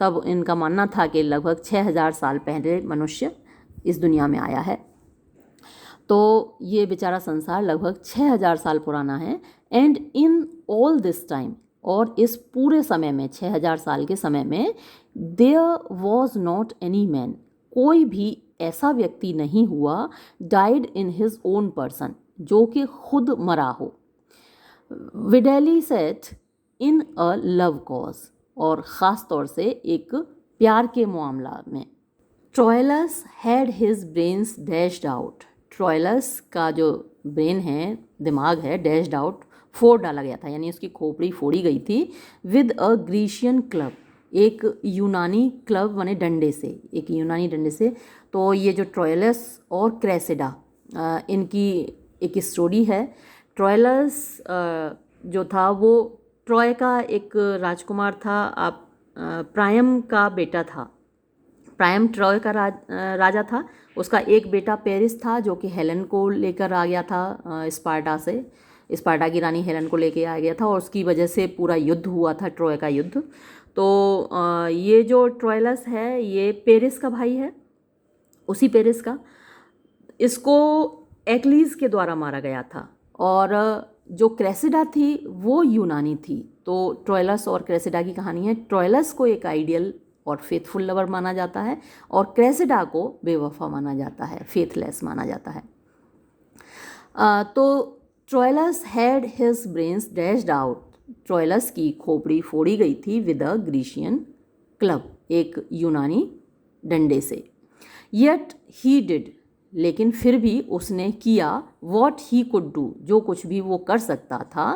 तब इनका मानना था कि लगभग 6000 साल पहले मनुष्य इस दुनिया में आया है। तो ये बेचारा संसार लगभग 6000 साल पुराना है। And in all this time, और इस पूरे समय में, 6000 साल के समय में, there was not any man, कोई भी ऐसा व्यक्ति नहीं हुआ, died in his own person, जो कि खुद मरा हो। Videlicet in a love cause, और ख़ास तौर से एक प्यार के मामला में। Troilus had his brains dashed out, Troilus का जो ब्रेन है, दिमाग है, डैश्ड आउट, फोड़ डाला गया था, यानी उसकी खोपड़ी फोड़ी गई थी। विद अ ग्रीशियन क्लब, एक यूनानी क्लब माने डंडे से, एक यूनानी डंडे से। तो ये जो ट्रोइलस और क्रेसिडा, इनकी एक स्टोरी है। ट्रोइलस जो था वो ट्रॉय का एक राजकुमार था, आप प्रायम का बेटा था। प्रायम ट्रॉय का राजा था। उसका एक बेटा पेरिस था, जो कि हेलन को लेकर आ गया था स्पार्टा से, स्पार्टा की रानी हेलन को लेकर आ गया था, और उसकी वजह से पूरा युद्ध हुआ था, ट्रॉय का युद्ध। तो ये जो ट्रोइलस है ये पेरिस का भाई है, उसी पेरिस का। इसको एक्लीज के द्वारा मारा गया था, और जो क्रेसिडा थी वो यूनानी थी। तो ट्रोइलस और क्रेसिडा की कहानी है। ट्रोइलस को एक आइडियल और फेथफुल लवर माना जाता है, और क्रेसिडा को बेवफा माना जाता है, फेथलेस माना जाता है। तो Troilus had his brains dashed out, Troilus की खोपड़ी फोड़ी गई थी विद अ ग्रीशियन क्लब, एक यूनानी डंडे से। येट ही डिड, लेकिन फिर भी उसने किया, वॉट ही कुड डू, जो कुछ भी वो कर सकता था,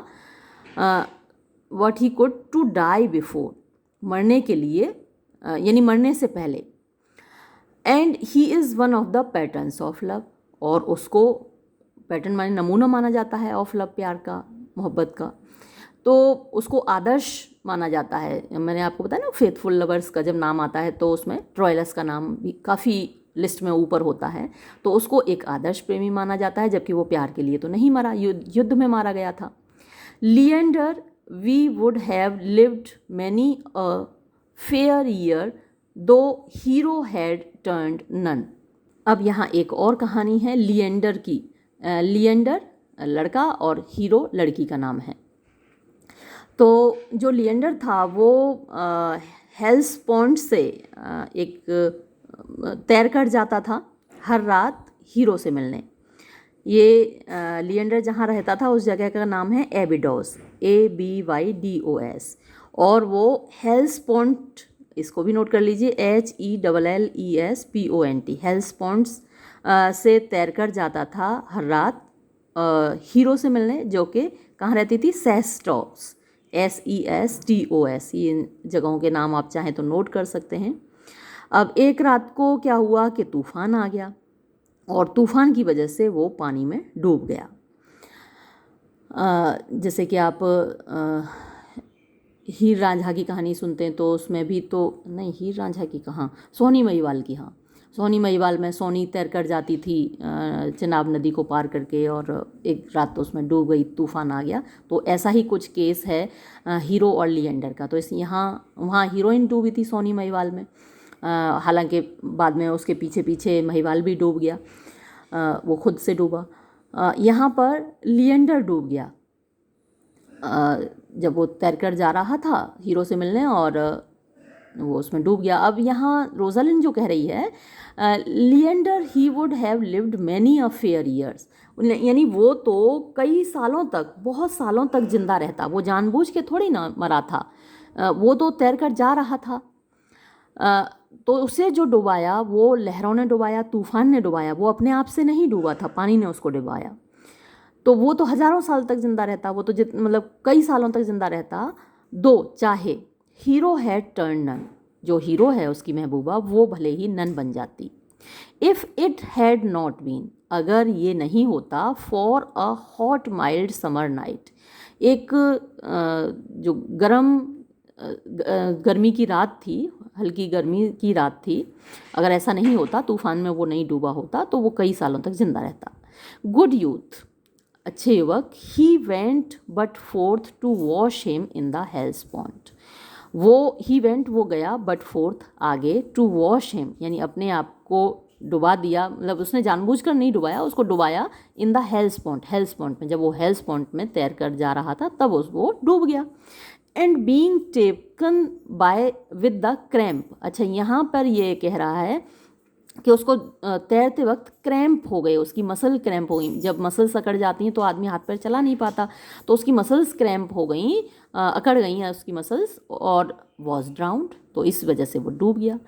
what he could to die before, मरने के लिए, यानी मरने से पहले। And he is one of the patterns of love, और उसको पैटर्न माने नमूना माना जाता है ऑफ लव, प्यार का, मोहब्बत का। तो उसको आदर्श माना जाता है। मैंने आपको बताया ना, फेथफुल लवर्स का जब नाम आता है तो उसमें ट्रोइलस का नाम भी काफ़ी लिस्ट में ऊपर होता है। तो उसको एक आदर्श प्रेमी माना जाता है, जबकि वो प्यार के लिए तो नहीं मरा, युद्ध में मारा गया था। Leander, we would have lived many a fair year though Hero had turned nun. अब यहाँ एक और कहानी है लिएंडर की। लिएंडर लड़का और हीरो लड़की का नाम है। तो जो लिएंडर था वो हेल्सपोंड से एक तैर कर जाता था, हर रात हीरो से मिलने। ये लिएंडर जहाँ रहता था उस जगह का नाम है एबिडोस, ABYDOS, और वो हेल्सपोंट, इसको भी नोट कर लीजिए, HELLESPONT, हेल्सपोंट्स से तैरकर जाता था हर रात हीरो से मिलने, जो कि कहाँ रहती थी, सेस्टोस, SESTOS। ये इन जगहों के नाम आप चाहें तो नोट कर सकते हैं। अब एक रात को क्या हुआ कि तूफान आ गया और तूफान की वजह से वो पानी में डूब गया। जैसे कि आप हीर रांझा की कहानी सुनते हैं तो उसमें भी तो नहीं, हीर रांझा की कहाँ, सोनी महिवाल की, हाँ, सोनी महिवाल में सोनी तैर कर जाती थी चिनाब नदी को पार करके, और एक रात तो उसमें डूब गई, तूफान आ गया। तो ऐसा ही कुछ केस है हीरो और लिएंडर का। तो इस यहाँ वहाँ हीरोइन डूबी थी सोनी महिवाल में, हालांकि बाद में उसके पीछे पीछे महिवाल भी डूब गया, वो खुद से डूबा। यहाँ पर लिएंडर डूब गया जब वो तैरकर जा रहा था हीरो से मिलने, और वो उसमें डूब गया। अब यहाँ रोजालिंड जो कह रही है, Leander he would have lived many a fair years, यानी वो तो कई सालों तक, बहुत सालों तक जिंदा रहता, वो जानबूझ के थोड़ी ना मरा था, वो तो तैरकर जा रहा था। तो उसे जो डुबाया वो लहरों ने डुबाया, तूफान ने डुबाया, वो अपने आप से नहीं डूबा था, पानी ने उसको डुबाया। तो वो तो हज़ारों साल तक जिंदा रहता, वो तो मतलब कई सालों तक जिंदा रहता, दो चाहे हीरो हैड टर्न नन, जो हीरो है उसकी महबूबा वो भले ही नन बन जाती। If it had not been, अगर ये नहीं होता, for a hot mild summer night, एक जो गर्मी की रात थी, हल्की गर्मी की रात थी, अगर ऐसा नहीं होता, तूफान में वो नहीं डूबा होता, तो वो कई सालों तक जिंदा रहता। गुड यूथ, अच्छे युवक, he went but forth to wash him in the Hellespont, वो ही वेंट, वो गया, बट फोर्थ, आगे, टू वॉश हिम, यानी अपने आप को डुबा दिया, मतलब उसने जानबूझकर नहीं डुबाया, उसको डुबाया इन द हेल्सपॉन्ट, हेल्सपॉन्ट में, जब वो हेल्सपॉन्ट में तैर कर जा रहा था तब वो डूब गया। And being taken by with the cramp, अच्छा यहाँ पर ये कह रहा है कि उसको तैरते वक्त क्रैम्प हो गए, उसकी मसल क्रैम्प हो गई, जब मसल्स अकड़ जाती हैं तो आदमी हाथ पैर चला नहीं पाता, तो उसकी मसल्स क्रैम्प हो गई, अकड़ गई हैं उसकी मसल्स, और वॉज ड्राउंड, तो इस वजह से वो डूब गया।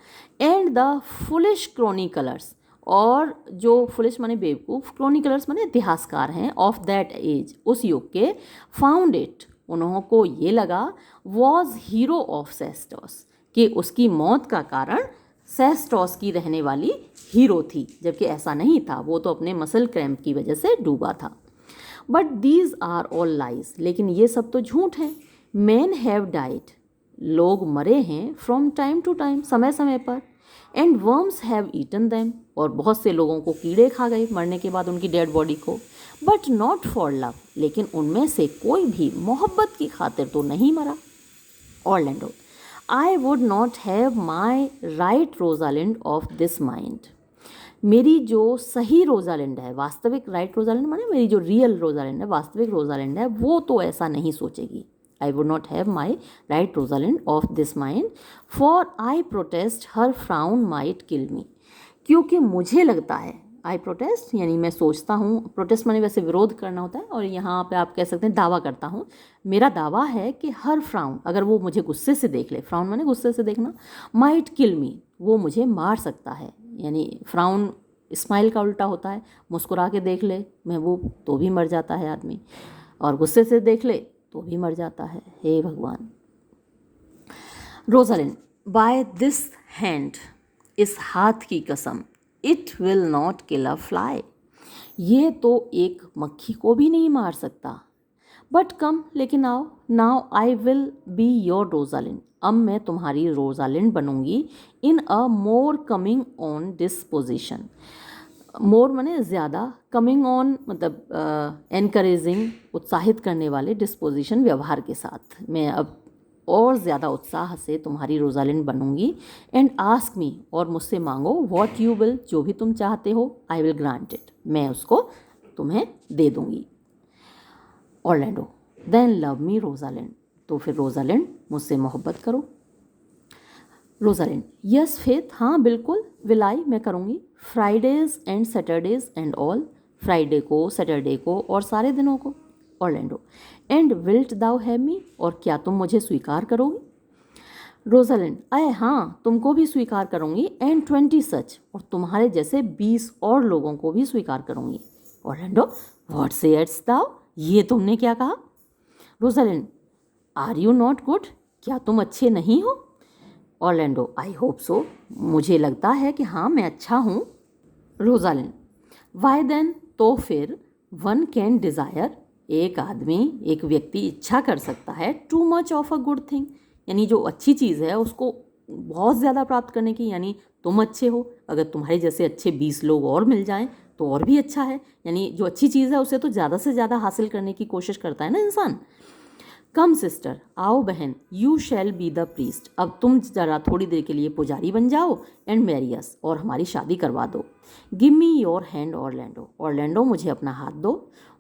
एंड द फुलिश क्रॉनिकलर्स, और जो फुलिश माने बेवकूफ़, क्रॉनिकलर्स माने इतिहासकार हैं, ऑफ दैट एज, उस युग के, फाउंड इट, उन्हों को ये लगा, वॉज हीरो ऑफ सेस्टोस, कि उसकी मौत का कारण सेस्टोस की रहने वाली हीरो थी, जबकि ऐसा नहीं था, वो तो अपने मसल क्रैम्प की वजह से डूबा था। But these are all lies, लेकिन ये सब तो झूठ है। मैन हैव डाइड, लोग मरे हैं, फ्रॉम टाइम टू टाइम, समय समय पर, and worms have eaten them, और बहुत से लोगों को कीड़े खा गए मरने के बाद उनकी डेड बॉडी को। बट नॉट फॉर लव, लेकिन उनमें से कोई भी मोहब्बत की खातिर तो नहीं मरा। Orlando, I would not have my right Rosalind of this mind, मेरी जो सही रोजालिंड है, वास्तविक राइट रोजालिंड माने मेरी जो रियल रोजालिंड है, वास्तविक रोजालिंड है, वो तो ऐसा नहीं सोचेगी। I would not have my right Rosalind of this mind, for I protest her frown might kill me, क्योंकि मुझे लगता है, आई प्रोटेस्ट यानी मैं सोचता हूँ, प्रोटेस्ट माने वैसे विरोध करना होता है, और यहाँ पे आप कह सकते हैं दावा करता हूँ, मेरा दावा है कि हर फ्राउन, अगर वो मुझे गुस्से से देख ले, फ्राउन माने गुस्से से देखना, माइट किल मी, वो मुझे मार सकता है, यानी फ्राउन स्माइल का उल्टा होता है, मुस्कुरा के देख ले महबूब तो भी मर जाता है आदमी, और गुस्से से देख ले तो भी मर जाता है, हे भगवान। रोजालिंड, बाय दिस हैंड, इस हाथ की कसम, it will not kill a fly, ये तो एक मक्खी को भी नहीं मार सकता। बट कम, लेकिन आओ, now I will be your Rosalind, अब मैं तुम्हारी रोजालिंड बनूंगी, in a more coming on disposition, more माने ज़्यादा, कमिंग ऑन मतलब एनकरेजिंग, उत्साहित करने वाले, डिस्पोजिशन व्यवहार के साथ, मैं अब और ज़्यादा उत्साह से तुम्हारी रोजालिंड बनूंगी। एंड आस्क मी, और मुझसे मांगो, व्हाट यू विल, जो भी तुम चाहते हो, आई विल ग्रांट इट, मैं उसको तुम्हें दे दूंगी। Orlando, then love me Rosalind, तो फिर रोजालिंड मुझसे मोहब्बत करो। रोजालिंड, यस फेथ, हाँ बिल्कुल, विल आई, मैं करूँगी, Fridays and Saturdays and all, Friday को, सैटरडे को और सारे दिनों को। Orlando, and wilt thou have me, और क्या तुम मुझे स्वीकार करोगी? रोजालिंड, अय हाँ, तुमको भी स्वीकार करूँगी, एंड 20 सच, और तुम्हारे जैसे 20 और लोगों को भी स्वीकार करूँगी। ऑर्लैंडो, व्हाट सेयर्स दाउ, ये तुमने क्या कहा? Rosalind, are you not good, क्या तुम अच्छे नहीं हो? ऑर्लैंडो, आई होप सो, मुझे लगता है कि हाँ मैं अच्छा हूँ। रोजालिंड, वाई देन, तो फिर, वन कैन डिज़ायर, एक आदमी, एक व्यक्ति इच्छा कर सकता है, too much of a good thing, यानी जो अच्छी चीज़ है उसको बहुत ज़्यादा प्राप्त करने की, यानी तुम अच्छे हो, अगर तुम्हारे जैसे अच्छे 20 लोग और मिल जाएं तो और भी अच्छा है, यानी जो अच्छी चीज़ है उसे तो ज़्यादा से ज़्यादा हासिल करने की कोशिश करता है ना इंसान। कम सिस्टर, आओ बहन, you shall be the priest, अब तुम जरा थोड़ी देर के लिए पुजारी बन जाओ, एंड मैरी अस, और हमारी शादी करवा दो। Give me your hand Orlando, Orlando मुझे अपना हाथ दो।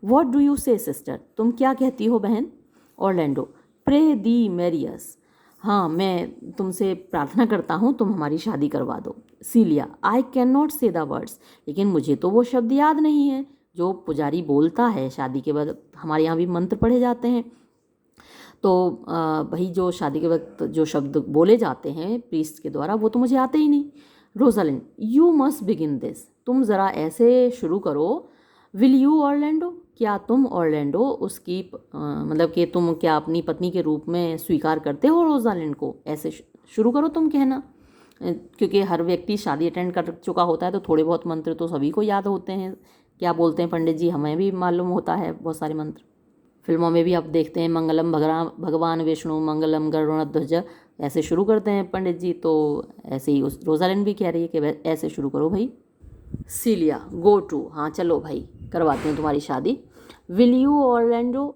व्हाट डू यू से सिस्टर, तुम क्या कहती हो बहन? ऑर्लैंडो, प्रे दी मैरी अस, हाँ मैं तुमसे प्रार्थना करता हूँ तुम हमारी शादी करवा दो। सीलिया, आई कैन नॉट से द वर्ड्स, लेकिन मुझे तो वो शब्द याद नहीं है जो पुजारी बोलता है शादी के बाद, हमारे यहाँ भी मंत्र पढ़े जाते हैं, तो भाई जो शादी के वक्त जो शब्द बोले जाते हैं प्रीस्ट के द्वारा वो तो मुझे आते ही नहीं। Rosalind, you must begin this, तुम ज़रा ऐसे शुरू करो। विल यू ऑर्लैंडो, क्या तुम ऑर्लैंडो उसकी मतलब कि तुम क्या अपनी पत्नी के रूप में स्वीकार करते हो रोजालिंड को, ऐसे शुरू करो तुम कहना, क्योंकि हर व्यक्ति शादी अटेंड कर चुका होता है तो थोड़े बहुत मंत्र तो सभी को याद होते हैं, क्या बोलते हैं पंडित जी, हमें भी मालूम होता है बहुत सारे मंत्र, फिल्मों में भी आप देखते हैं मंगलम भगवान विष्णु मंगलम गरुड़ध्वज, ऐसे शुरू करते हैं पंडित जी, तो ऐसे ही उस रोजालिंड भी कह रही है कि ऐसे शुरू करो भाई। सीलिया, गो टू, हाँ चलो भाई करवाते हैं तुम्हारी शादी। विल यू ऑर्लैंडो,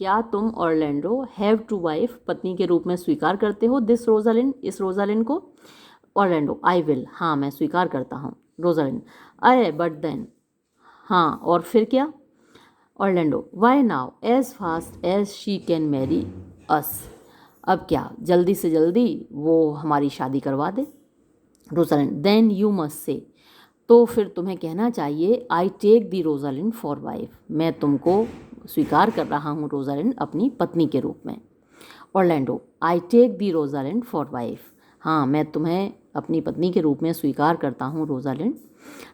क्या तुम ऑर्लैंडो हैव टू वाइफ, पत्नी के रूप में स्वीकार करते हो दिस रोजालिंड, इस रोजालिंड को? ऑर्लैंडो, आई विल, हाँ मैं स्वीकार करता हूँ। रोजालिंड, अय बट देन, हाँ और फिर क्या? Orlando, why now as fast as she can marry us, अब क्या जल्दी से जल्दी वो हमारी शादी करवा दे। Rosalind, then you must say, तो फिर तुम्हें कहना चाहिए, I take thee Rosalind for wife, मैं तुमको स्वीकार कर रहा हूँ रोजालिंड अपनी पत्नी के रूप में। Orlando, I take thee Rosalind for wife, हाँ मैं तुम्हें अपनी पत्नी के रूप में स्वीकार करता हूँ Rosalind.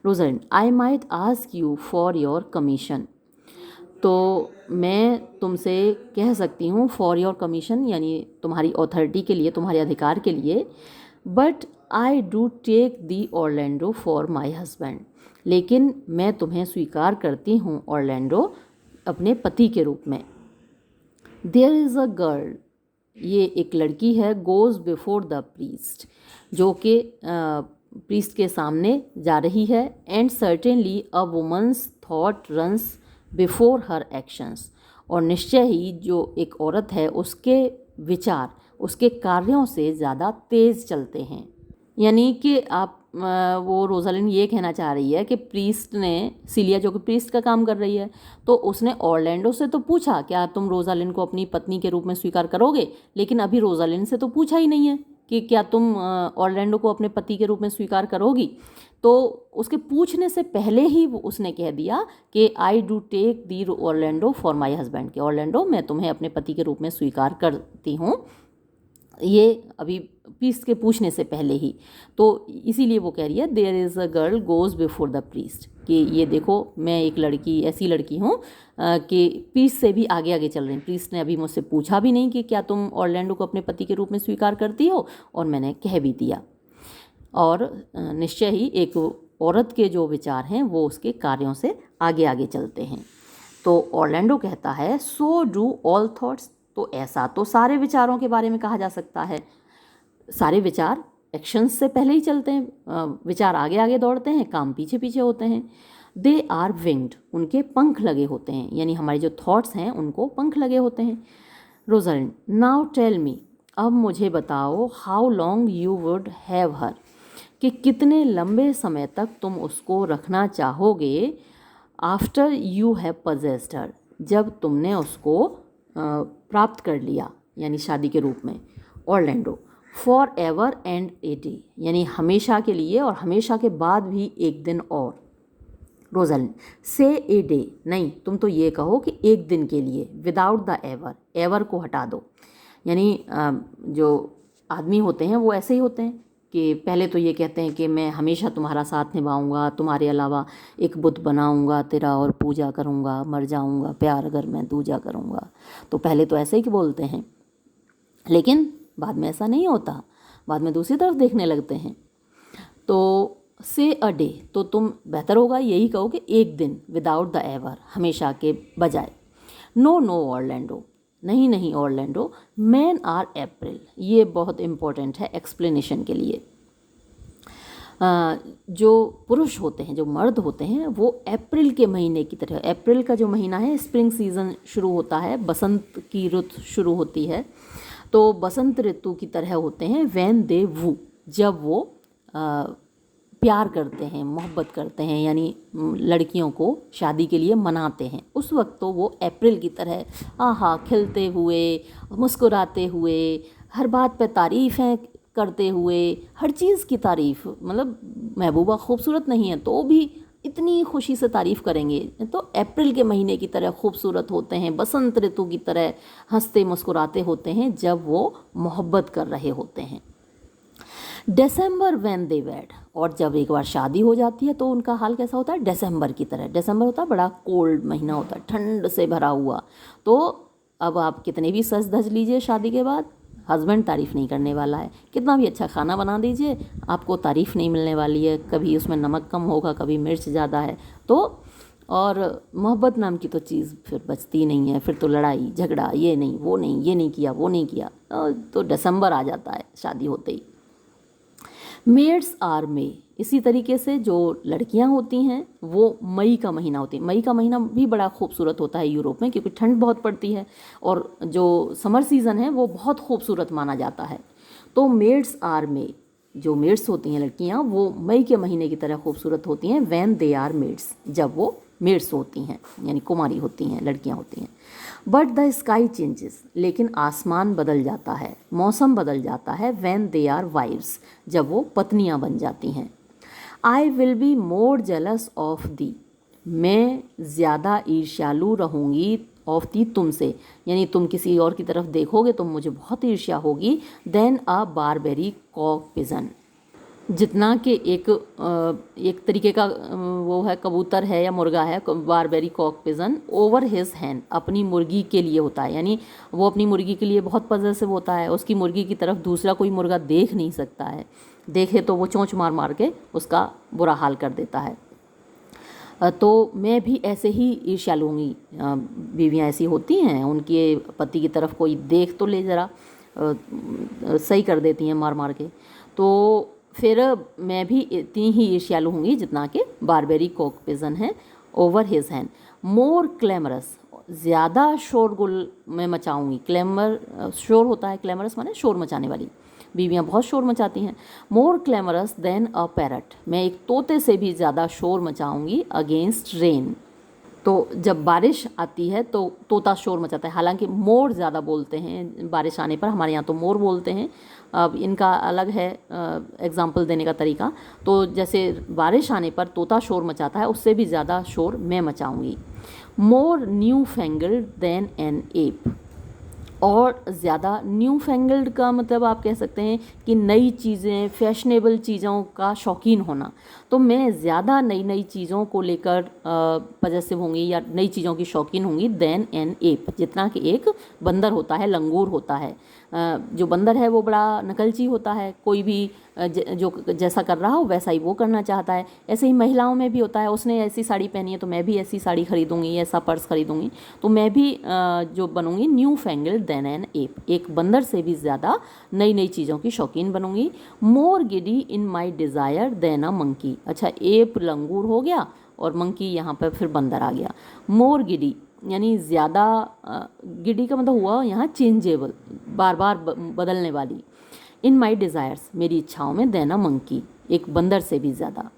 Rosalind, I might ask you for your commission, तो मैं तुमसे कह सकती हूँ फॉर योर कमीशन, यानी तुम्हारी अथॉरिटी के लिए, तुम्हारे अधिकार के लिए, but I do take thee Orlando for my husband, लेकिन मैं तुम्हें स्वीकार करती हूँ ऑर्लैंडो अपने पति के रूप में। देयर इज़ अ गर्ल, ये एक लड़की है, गोज़ बिफोर द प्रीस्ट, जो कि प्रीस्ट के सामने जा रही है, and certainly a women's thought runs before her actions, और निश्चय ही जो एक औरत है उसके विचार उसके कार्यों से ज़्यादा तेज़ चलते हैं, यानी कि आप वो रोजालिंड ये कहना चाह रही है कि प्रीस्ट ने, सीलिया जो कि प्रीस्ट का काम कर रही है, तो उसने ऑर्लैंडो से तो पूछा क्या तुम रोजालिंड को अपनी पत्नी के रूप में स्वीकार करोगे, लेकिन अभी रोजालिंड से तो पूछा ही नहीं है कि क्या तुम ऑर्लैंडो को अपने पति के रूप में स्वीकार करोगी, तो उसके पूछने से पहले ही उसने कह दिया कि I do take thee Orlando for my husband, के ऑर्लैंडो मैं तुम्हें अपने पति के रूप में स्वीकार करती हूँ, ये अभी प्रीस्ट के पूछने से पहले ही, तो इसीलिए वो कह रही है there is a girl goes before the priest, कि ये देखो मैं एक लड़की, ऐसी लड़की हूँ कि प्रीस्ट से भी आगे आगे चल रही हैं, प्रीस्ट ने अभी मुझसे पूछा भी नहीं कि क्या तुम ऑर्लैंडो को अपने पति के रूप में स्वीकार करती हो, और मैंने कह भी दिया, और निश्चय ही एक औरत के जो विचार हैं वो उसके कार्यों से आगे आगे चलते हैं। तो ऑर्लैंडो कहता है सो डू ऑल थॉट्स, तो ऐसा तो सारे विचारों के बारे में कहा जा सकता है, सारे विचार एक्शंस से पहले ही चलते हैं, विचार आगे आगे दौड़ते हैं, काम पीछे पीछे होते हैं। दे आर विंग्ड, उनके पंख लगे होते हैं, यानी हमारे जो थॉट्स हैं उनको पंख लगे होते हैं। रोजालिंड, नाउ टेल मी, अब मुझे बताओ, how long you would have her, कि कितने लंबे समय तक तुम उसको रखना चाहोगे, आफ्टर यू हैव पजेस्ड हर, जब तुमने उसको प्राप्त कर लिया, यानी शादी के रूप में। Orlando, for ever and a day, यानी हमेशा के लिए और हमेशा के बाद भी एक दिन और। रोजालिन से ए डे, नहीं तुम तो ये कहो कि एक दिन के लिए, विदाउट द एवर, एवर को हटा दो। यानी जो आदमी होते हैं वो ऐसे ही होते हैं कि पहले तो ये कहते हैं कि मैं हमेशा तुम्हारा साथ निभाऊंगा, तुम्हारे अलावा एक बुत बनाऊंगा तेरा और पूजा करूंगा, मर जाऊंगा प्यार अगर मैं दूजा करूंगा। तो पहले तो ऐसे ही बोलते हैं, लेकिन बाद में ऐसा नहीं होता, बाद में दूसरी तरफ देखने लगते हैं। तो से अ डे, तो तुम बेहतर होगा यही कहो कि एक दिन, विदाउट द एवर, हमेशा के बजाय। नो नो ऑरलैंडो, नहीं नहीं ऑरलैंडो, मैन आर अप्रैल, ये बहुत इम्पोर्टेंट है एक्सप्लेनेशन के लिए। जो पुरुष होते हैं, जो मर्द होते हैं, वो अप्रैल के महीने की तरह, अप्रैल का जो महीना है स्प्रिंग सीजन शुरू होता है, बसंत की ऋतु शुरू होती है, तो बसंत ऋतु की तरह होते हैं। वैन दे वू, जब वो प्यार करते हैं, मोहब्बत करते हैं, यानी लड़कियों को शादी के लिए मनाते हैं, उस वक्त तो वो अप्रैल की तरह आहा खिलते हुए, मुस्कुराते हुए, हर बात पे तारीफ़ें करते हुए, हर चीज़ की तारीफ़, मतलब महबूबा खूबसूरत नहीं है तो भी इतनी खुशी से तारीफ़ करेंगे। तो अप्रैल के महीने की तरह खूबसूरत होते हैं, बसंत ऋतु की तरह हंसते मुस्कुराते होते हैं जब वो मोहब्बत कर रहे होते हैं। दिसंबर व्हेन दे वेड, और जब एक बार शादी हो जाती है तो उनका हाल कैसा होता है, दिसंबर की तरह। दिसंबर होता है बड़ा कोल्ड महीना होता है, ठंड से भरा हुआ। तो अब आप कितने भी सज धज लीजिए शादी के बाद, हस्बैंड तारीफ़ नहीं करने वाला है। कितना भी अच्छा खाना बना दीजिए, आपको तारीफ़ नहीं मिलने वाली है, कभी उसमें नमक कम होगा, कभी मिर्च ज़्यादा है। तो और मोहब्बत नाम की तो चीज़ फिर बचती नहीं है, फिर तो लड़ाई झगड़ा, ये नहीं वो नहीं, ये नहीं किया वो नहीं किया, तो दिसंबर आ जाता है शादी होते ही। मेड्स आर मई, इसी तरीके से जो लड़कियां होती हैं वो मई का महीना होती है। मई का महीना भी बड़ा खूबसूरत होता है यूरोप में, क्योंकि ठंड बहुत पड़ती है और जो समर सीज़न है वो बहुत खूबसूरत माना जाता है। तो मेड्स आर मई, जो मेड्स होती हैं लड़कियां, वो मई के महीने की तरह खूबसूरत होती हैं। व्हेन दे आर मेड्स, जब वो मेड्स होती हैं, यानी कुमारी होती हैं, लड़कियां होती हैं। बट द स्काई चेंजेस, लेकिन आसमान बदल जाता है, मौसम बदल जाता है। व्हेन दे आर वाइव्स, जब वो पत्नियां बन जाती हैं। आई will be more jealous of the, मैं ज़्यादा ईर्ष्यालु रहूँगी ऑफ दी, तुमसे, यानी तुम किसी और की तरफ देखोगे तो मुझे बहुत ईर्ष्या होगी। देन अ बारबेरी कॉक पिजन, जितना कि एक तरीके का वो है, कबूतर है या मुर्गा है, Barbary cock pigeon, over his hand, अपनी मुर्गी के लिए होता है, यानी वो अपनी मुर्गी के लिए बहुत पजेसिव होता है, उसकी मुर्गी की तरफ दूसरा कोई मुर्गा देख नहीं सकता है, देखे तो वो चोंच मार मार के उसका बुरा हाल कर देता है। तो मैं भी ऐसे ही ईर्ष्या लूँगी, बीवियाँ ऐसी होती हैं, उनके पति की तरफ कोई देख तो ले ज़रा, सही कर देती हैं मार मार के। तो फिर मैं भी इतनी ही ईर्ष्यालु होंगी जितना कि बारबेरी कॉक पिजन है। ओवर हिज हैंड, मोर क्लेमरस, ज़्यादा शोरगुल मैं मचाऊंगी। क्लेमर शोर होता है, क्लेमरस माने शोर मचाने वाली, बीवियाँ बहुत शोर मचाती हैं। मोर क्लेमरस देन अ पैरट, मैं एक तोते से भी ज़्यादा शोर मचाऊंगी। अगेंस्ट रेन, तो जब बारिश आती है तो तोता शोर मचाता है, हालांकि मोर ज़्यादा बोलते हैं बारिश आने पर, हमारे यहाँ तो मोर बोलते हैं। अब इनका अलग है एग्जाम्पल देने का तरीका। तो जैसे बारिश आने पर तोता शोर मचाता है, उससे भी ज़्यादा शोर मैं मचाऊंगी। More new fangled than an ape, और ज़्यादा न्यू फैंगल्ड का मतलब आप कह सकते हैं कि नई चीज़ें, फैशनेबल चीज़ों का शौकीन होना। तो मैं ज़्यादा नई नई चीज़ों को लेकर पजेसिव होंगी या नई चीज़ों की शौकीन होंगी देन एन एप, जितना कि एक बंदर होता है, लंगूर होता है। जो बंदर है वो बड़ा नकलची होता है, कोई भी जो जैसा कर रहा हो वैसा ही वो करना चाहता है। ऐसे ही महिलाओं में भी होता है, उसने ऐसी साड़ी पहनी है तो मैं भी ऐसी साड़ी खरीदूंगी, ऐसा पर्स खरीदूंगी। तो मैं भी जो बनूंगी new fangled than an app, एक बंदर से भी ज़्यादा नई नई चीज़ों की शौकीन बनूंगी। More giddy in my desire than a monkey, अच्छा एप लंगूर हो गया और मंकी यहाँ पर फिर बंदर आ गया। मोर गिडी यानी ज़्यादा, गिडी का मतलब हुआ यहाँ चेंजेबल, बार बार बदलने वाली। इन माई डिज़ायर्स, मेरी इच्छाओं में, देना मंकी, एक बंदर से भी ज़्यादा।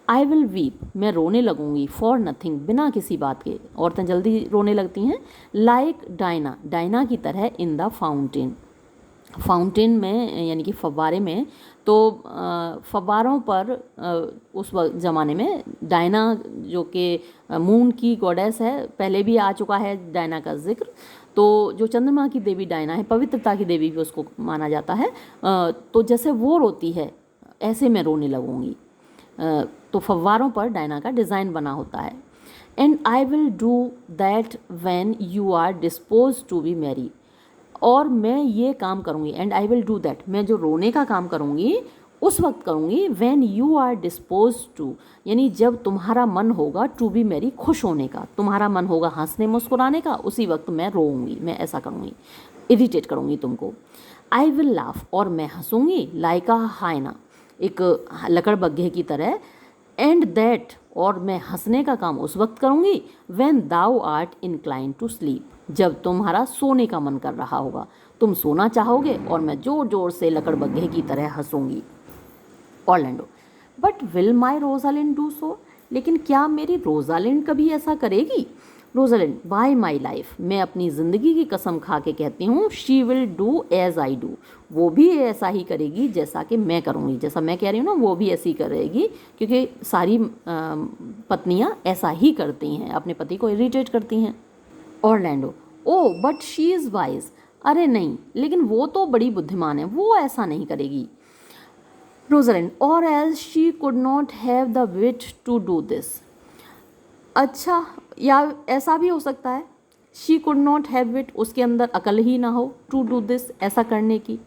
आई विल वीप, मैं रोने लगूंगी। फॉर नथिंग, बिना किसी बात के, औरतें जल्दी रोने लगती हैं। लाइक डायना, डायना की तरह। इन द फाउंटेन, फाउंटेन में यानी कि फव्वारे में, तो फव्वारों पर उस वक्त ज़माने में डायना जो कि मून की गॉडेस है, पहले भी आ चुका है डायना का जिक्र। तो जो चंद्रमा की देवी डायना है, पवित्रता की देवी भी उसको माना जाता है। तो जैसे वो रोती है ऐसे मैं रोने लगूंगी। तो फव्वारों पर डायना का डिज़ाइन बना होता है। And I will do that when you are dispose to be merry, और मैं ये काम करूँगी, and I will do that, मैं जो रोने का काम करूँगी उस वक्त करूँगी, when you are dispose to, यानी जब तुम्हारा मन होगा टू बी मैरी, खुश होने का, तुम्हारा मन होगा हंसने मुस्कुराने का, उसी वक्त मैं रोऊंगी, मैं ऐसा करूँगी, इरिटेट करूँगी तुमको। आई विल लाफ, और मैं हंसूंगी, लाइक अ हाइना, एक लकड़बग्घे की तरह। एंड दैट, और मैं हंसने का काम उस वक्त करूँगी, when thou art incline to sleep, जब तुम्हारा सोने का मन कर रहा होगा, तुम सोना चाहोगे और मैं जोर जोर से लकड़बग्घे की तरह हंसूंगी। Orlando, but will my Rosalind do so, लेकिन क्या मेरी रोजालिंड कभी ऐसा करेगी? रोजालिंड, बाय माई लाइफ, मैं अपनी ज़िंदगी की कसम खा के कहती हूँ, she will do as I do, वो भी ऐसा ही करेगी जैसा कि मैं करूँगी, जैसा मैं कह रही हूँ ना वो भी ऐसी करेगी, क्योंकि सारी पत्नियाँ ऐसा ही करती हैं, अपने पति को इरिटेट करती हैं। Orlando, O but she is wise, अरे नहीं, लेकिन वो तो बड़ी बुद्धिमान है, वो ऐसा नहीं करेगी। रोजलिंड, और else she could not have the wit to do this, अच्छा, या ऐसा भी हो सकता है, she could not have wit, उसके अंदर अकल ही ना हो, टू डू दिस, ऐसा करने की।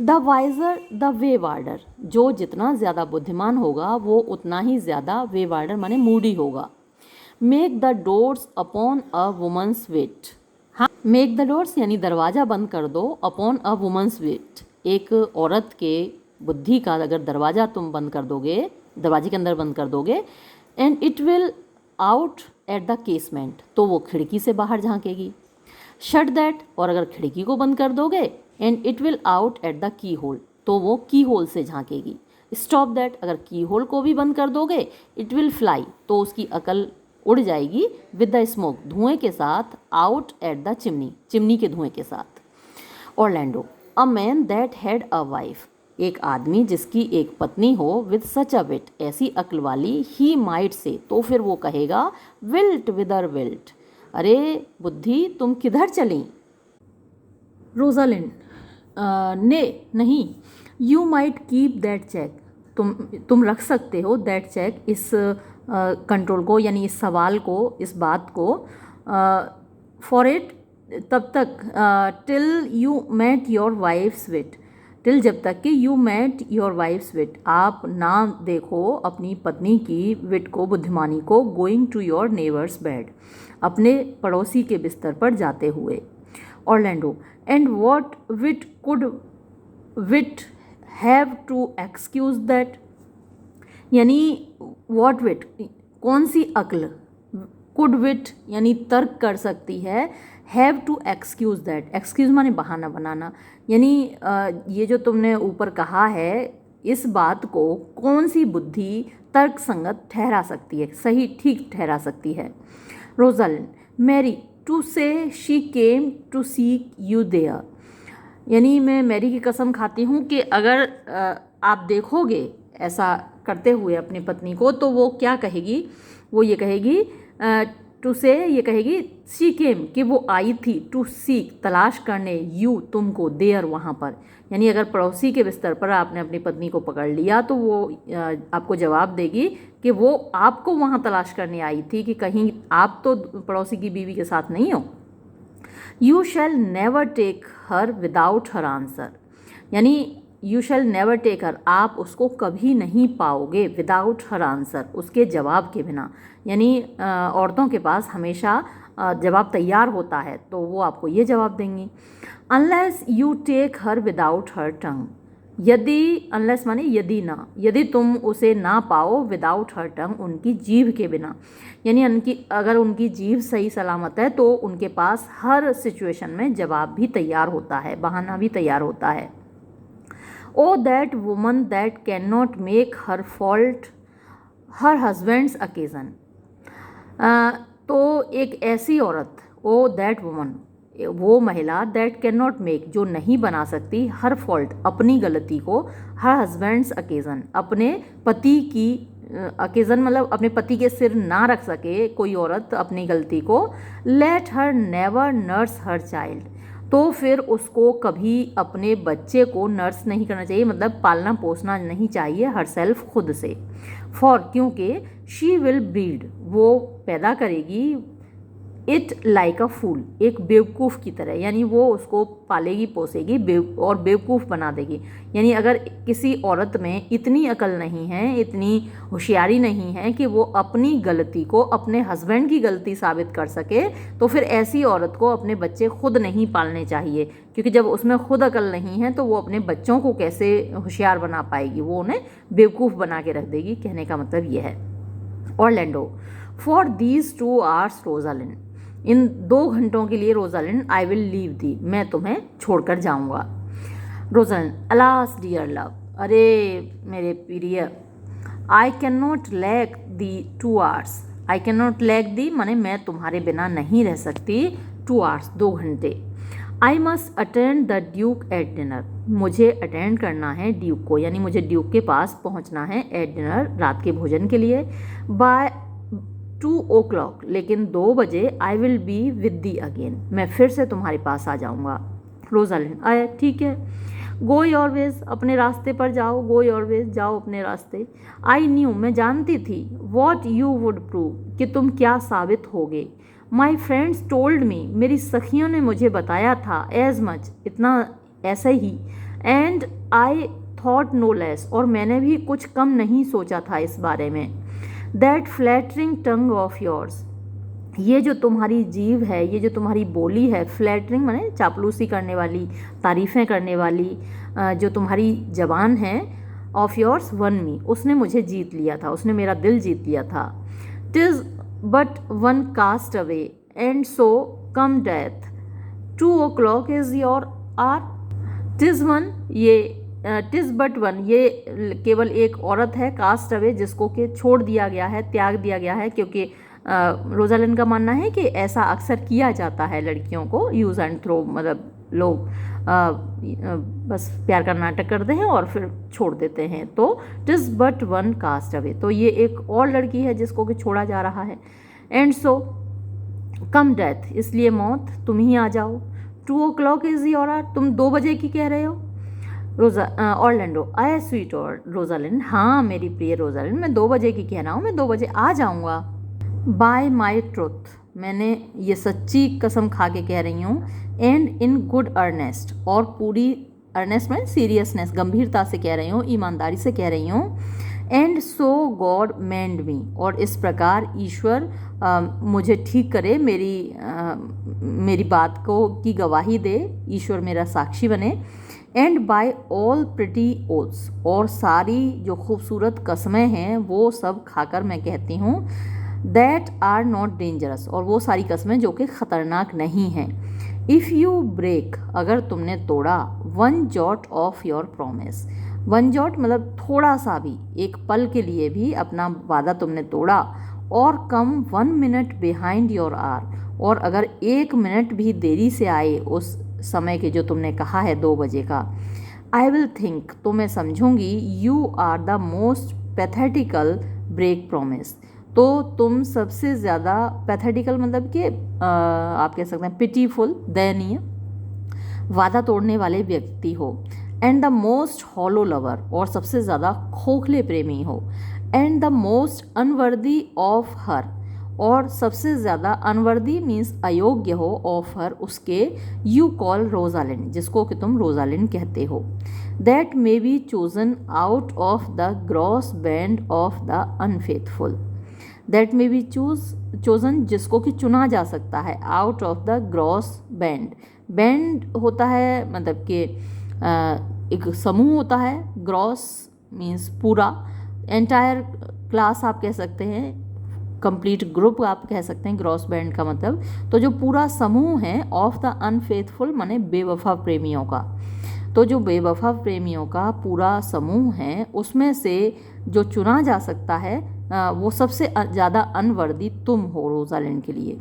द वाइजर द वे वार्डर, जो जितना ज़्यादा बुद्धिमान होगा वो उतना ही ज़्यादा वे वार्डर माने मूडी होगा। Make the doors upon a woman's wit, हाँ, मेक द डोर्स यानी दरवाज़ा बंद कर दो, अपॉन अ वुमन्स वेट, एक औरत के बुद्धि का अगर दरवाज़ा तुम बंद कर दोगे, दरवाजे के अंदर बंद कर दोगे, and it will out at the casement, तो वो खिड़की से बाहर झांकेगी। शट दैट, और अगर खिड़की को बंद कर दोगे, and it will out at the keyhole, तो वो की होल से झांकेगी। स्टॉप दैट, अगर की होल को भी बंद कर दोगे, इट विल फ्लाई, तो उसकी अकल उड़ जाएगी, विद द स्मोक, धुएं के साथ, out at the chimney, chimney के धुएं के साथ। Orlando, a man that had a wife, एक आदमी जिसकी एक पत्नी हो, विद सच अ विट, ऐसी अक्ल वाली, ही माइट से, तो फिर वो कहेगा, विल्ट विदर विल्ट, अरे बुद्धि तुम किधर चली। रोजालिंड, ने नहीं, you might keep that check, तुम रख सकते हो दैट चेक, इस कंट्रोल को, यानी इस सवाल को, इस बात को, फॉर इट, तब तक, till you met your wife's wit, till जब तक कि you met your wife's wit, आप ना देखो अपनी पत्नी की विट को, बुद्धिमानी को, going to your neighbour's bed, अपने पड़ोसी के बिस्तर पर जाते हुए। Orlando, and what wit could wit have to excuse that, यानी वॉट विट, कौन सी अक्ल, कुड विट यानी तर्क कर सकती है, have to excuse that, excuse माने बहाना बनाना, यानी ये जो तुमने ऊपर कहा है, इस बात को कौन सी बुद्धि तर्क संगत ठहरा सकती है, सही ठीक ठहरा सकती है। Rosalind, marry, to say she came to seek you there, यानी मैं मैरी की कसम खाती हूँ कि अगर आप देखोगे ऐसा करते हुए अपनी पत्नी को, तो वो क्या कहेगी, वो ये कहेगी, टू से ये कहेगी, शी केम कि वो आई थी, टू सीक तलाश करने, यू तुमको, देयर वहाँ पर, यानी अगर पड़ोसी के बिस्तर पर आपने अपनी पत्नी को पकड़ लिया तो वो आपको जवाब देगी कि वो आपको वहाँ तलाश करने आई थी, कि कहीं आप तो पड़ोसी की बीवी के साथ नहीं हो। You shall never take her without her answer, यानी you shall never take her, आप उसको कभी नहीं पाओगे, विदाउट हर आंसर, उसके जवाब के बिना, यानी औरतों के पास हमेशा जवाब तैयार होता है, तो वो आपको ये जवाब देंगी। Unless you take her without her tongue, यदि, अनलेस माने यदि ना, यदि तुम उसे ना पाओ, विदाउट हर टंग, उनकी जीभ के बिना, यानी अगर उनकी जीभ सही सलामत है तो उनके पास हर सिचुएशन में जवाब भी तैयार होता है, बहाना भी तैयार होता है। O that woman that can not make her fault her husband's occasion, तो एक ऐसी औरत, ओ दैट वुमन, वो महिला दैट कैन नॉट मेक, जो नहीं बना सकती, हर फॉल्ट, अपनी गलती को, हर हस्बैंड्स अकेजन, अपने पति की अकेजन मतलब अपने पति के सिर ना रख सके कोई औरत अपनी गलती को, let her never nurse her child, तो फिर उसको कभी अपने बच्चे को नर्स नहीं करना चाहिए, मतलब पालना पोसना नहीं चाहिए हर सेल्फ, खुद से। फॉर, क्योंकि शी विल ब्रीड, वो पैदा करेगी, इट लाइक अ फूल, एक बेवकूफ़ की तरह, यानी वो उसको पालेगी पोसेगी और बेवकूफ़ बना देगी। यानी अगर किसी औरत में इतनी अकल नहीं है, इतनी होशियारी नहीं है कि वो अपनी गलती को अपने हस्बैंड की गलती साबित कर सके, तो फिर ऐसी औरत को अपने बच्चे खुद नहीं पालने चाहिए, क्योंकि जब उसमें खुद अकल नहीं है तो वो अपने बच्चों को कैसे होशियार बना पाएगी, वो उन्हें बेवकूफ़ बना के रख देगी। कहने का मतलब ये है। Orlando, for these 2 hours Rosalind, इन 2 घंटों के लिए Rosalind, I will leave thee, मैं तुम्हें छोड़कर जाऊंगा। रोजालिन, अलास डियर लव, अरे मेरे प्रिय, I can not lack thee 2 hours, I can not lack thee माने मैं तुम्हारे बिना नहीं रह सकती 2 आवर्स, 2 घंटे। I must attend the Duke at dinner, मुझे अटेंड करना है ड्यूक को, यानी मुझे ड्यूक के पास पहुंचना है एट डिनर, रात के भोजन के लिए। बाय 2 o'clock, लेकिन 2 बजे आई will be with the again, मैं फिर से तुम्हारे पास आ जाऊंगा। रोजालिन, आया ठीक है। गो योर वेज, अपने रास्ते पर जाओ, गो योर वेज, जाओ अपने रास्ते। आई न्यू, मैं जानती थी, वॉट यू वुड प्रूव, कि तुम क्या साबित होगे। माई फ्रेंड्स टोल्ड मी, मेरी सखियों ने मुझे बताया था, एज मच, इतना ऐसे ही, and I thought no less, और मैंने भी कुछ कम नहीं सोचा था इस बारे में। That flattering tongue of yours, ये जो तुम्हारी जीव है, ये जो तुम्हारी बोली है, फ्लैटरिंग माने चापलूसी करने वाली, तारीफ़ें करने वाली, जो तुम्हारी जबान है, ऑफ योर्स वन मी, उसने मुझे जीत लिया था, उसने मेरा दिल जीत लिया था। टिज but one cast away and so come death, 2 o'clock is your are. टिज one, ये टिज बट वन, ये केवल एक औरत है, कास्ट अवे जिसको कि छोड़ दिया गया है, त्याग दिया गया है, क्योंकि रोजालिन का मानना है कि ऐसा अक्सर किया जाता है लड़कियों को, यूज़ एंड थ्रो, मतलब लोग बस प्यार का नाटक करते हैं और फिर छोड़ देते हैं। तो टिज बट वन कास्ट अवे, तो ये एक और लड़की है जिसको कि छोड़ा जा रहा है। एंड सो कम डेथ, इसलिए मौत, तुम ही आ जाओ। 2 o'clock इज़ योर आर, तुम 2 बजे की कह रहे हो। ऑरलैंडो, आया स्वीट और रोजालिन, हाँ मेरी प्रिय रोजालिन, मैं 2 बजे की कह रहा हूँ, मैं 2 बजे आ जाऊँगा। बाय माई ट्रुथ, मैंने ये सच्ची कसम खा के कह रही हूँ, एंड इन गुड अर्नेस्ट, और पूरी अर्नेस्ट में सीरियसनेस, गंभीरता से कह रही हूँ, ईमानदारी से कह रही हूँ। एंड सो गॉड मेंड मी, और इस प्रकार ईश्वर मुझे ठीक करे, मेरी बात को की गवाही दे, ईश्वर मेरा साक्षी बने। And by all pretty oaths, और सारी जो खूबसूरत कसमें हैं वो सब खाकर मैं कहती हूँ, दैट आर नॉट डेंजरस, और वो सारी कस्में जो कि ख़तरनाक नहीं हैं। इफ़ यू ब्रेक, अगर तुमने तोड़ा, 1 jot of your promise, 1 jot मतलब थोड़ा सा भी, एक पल के लिए भी अपना वादा तुमने तोड़ा, और कम 1 minute बिहाइंड योर आर, और अगर 1 मिनट भी देरी से आए उस समय के जो तुमने कहा है 2 बजे का, आई विल थिंक, तो मैं समझूंगी, you are the most pathetical break promise, तो तुम सबसे ज़्यादा पैथेटिकल मतलब कि आप कह सकते हैं पिटीफुल, दयनीय, वादा तोड़ने वाले व्यक्ति हो। And the most hollow lover, और सबसे ज़्यादा खोखले प्रेमी हो। And the most unworthy of her, और सबसे ज़्यादा अनवर्दी मीन्स अयोग्य हो, ऑफ हर उसके, यू कॉल रोजालिन, जिसको कि तुम रोजालिन कहते हो। That may be chosen out of the gross band of the unfaithful, that may be chosen जिसको कि चुना जा सकता है, out of the gross band, band होता है मतलब कि एक समूह होता है, ग्रॉस मीन्स पूरा, एंटायर क्लास आप कह सकते हैं, कंप्लीट ग्रुप आप कह सकते हैं ग्रॉस बैंड का मतलब, तो जो पूरा समूह है, ऑफ द अनफेथफुल माने बेवफा प्रेमियों का, तो जो बेवफा प्रेमियों का पूरा समूह है उसमें से जो चुना जा सकता है वो सबसे ज़्यादा अनवर्दी तुम हो रोजालिन के लिए।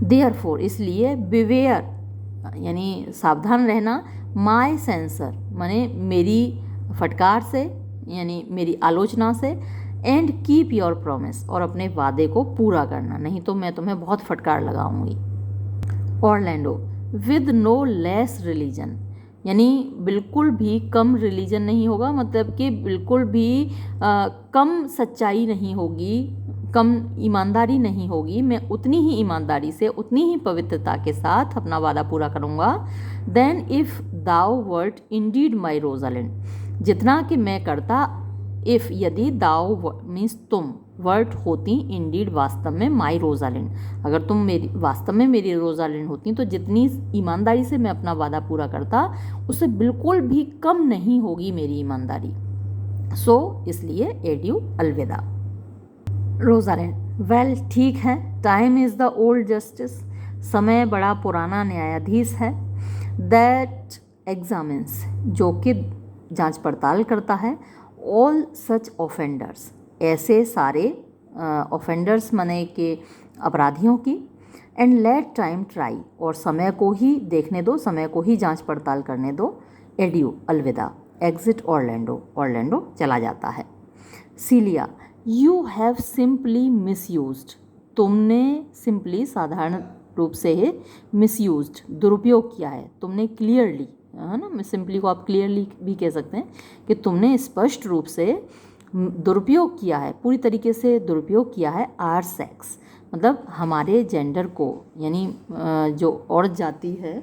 देयरफॉर इसलिए, बिवेयर यानी सावधान रहना, माय सेंसर माने मेरी फटकार से यानी मेरी आलोचना से, एंड कीप योर प्रॉमिस और अपने वादे को पूरा करना, नहीं तो मैं तुम्हें बहुत फटकार लगाऊंगी। Orlando with no less religion यानी बिल्कुल भी कम रिलीजन नहीं होगा, मतलब कि बिल्कुल भी कम सच्चाई नहीं होगी, कम ईमानदारी नहीं होगी, मैं उतनी ही ईमानदारी से उतनी ही पवित्रता के साथ अपना वादा पूरा करूँगा। Then if thou wert indeed my Rosalind जितना कि मैं करता, इफ़ यदि दाउ मीन्स तुम, वर्ट होती इंडीड वास्तव में, माई रोजालिंड अगर तुम मेरी वास्तव में मेरी रोजालिंड होती तो जितनी ईमानदारी से मैं अपना वादा पूरा करता उससे बिल्कुल भी कम नहीं होगी मेरी ईमानदारी। सो इसलिए एड्यू, अलविदा। रोजालिंड वेल ठीक है, time is the old justice समय बड़ा पुराना न्यायाधीश है, दैट एग्जामिन्स जो कि जांच पड़ताल करता है, ऑल सच ऑफेंडर्स ऐसे सारे ऑफेंडर्स माने के अपराधियों की, एंड लेट टाइम ट्राई और समय को ही देखने दो, समय को ही जांच पड़ताल करने दो, एड्यू, अलविदा। एग्जिट ऑरलैंडो ऑरलैंडो चला जाता है। सीलिया यू हैव सिंपली मिसयूज्ड तुमने सिंपली साधारण रूप से है, मिसयूज्ड दुरुपयोग किया है, तुमने क्लियरली है ना, सिंपली को आप क्लियरली भी कह सकते हैं कि तुमने स्पष्ट रूप से दुरुपयोग किया है, पूरी तरीके से दुरुपयोग किया है आर सेक्स मतलब हमारे जेंडर को, यानी जो औरत जाति है,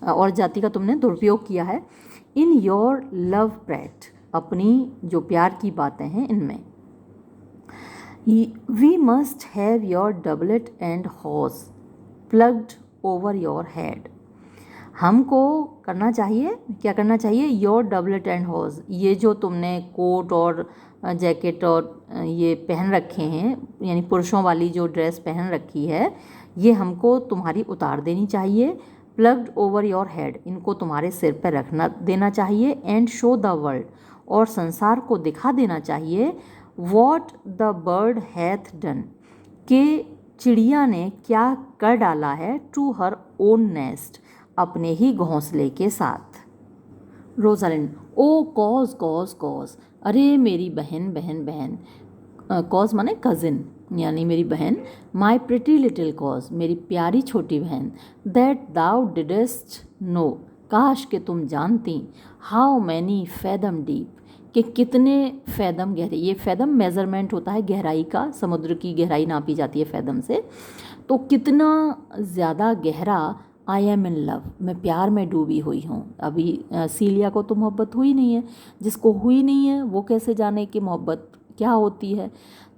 औरत जाति का तुमने दुरुपयोग किया है, इन योर लव प्रेट अपनी जो प्यार की बातें हैं इनमें। We must have your doublet and horse plugged over your head हमको करना चाहिए, क्या करना चाहिए, योर डबलेट एंड हॉर्स ये जो तुमने कोट और जैकेट और ये पहन रखे हैं यानी पुरुषों वाली जो ड्रेस पहन रखी है ये हमको तुम्हारी उतार देनी चाहिए, प्लग्ड ओवर योर हेड इनको तुम्हारे सिर पर रखना देना चाहिए, एंड शो द वर्ल्ड और संसार को दिखा देना चाहिए, what the bird hath done कि चिड़िया ने क्या कर डाला है, टू हर ओन नेस्ट अपने ही घोंसले के साथ। रोजालिंड ओ कॉज कॉज कॉज अरे मेरी बहन बहन बहन, कॉज माने कज़िन यानी मेरी बहन, माई प्रिटी लिटिल कॉज मेरी प्यारी छोटी बहन, दैट दाउ डिडेस्ट नो काश के तुम जानती, हाउ मैनी फैदम डीप कि कितने फैदम गहरे, ये फैदम मेज़रमेंट होता है गहराई का, समुद्र की गहराई नापी जाती है फैदम से, तो कितना ज़्यादा गहरा, आई एम इन लव मैं प्यार में डूबी हुई हूँ। अभी सीलिया को तो मोहब्बत हुई नहीं है, जिसको हुई नहीं है वो कैसे जाने कि मोहब्बत क्या होती है,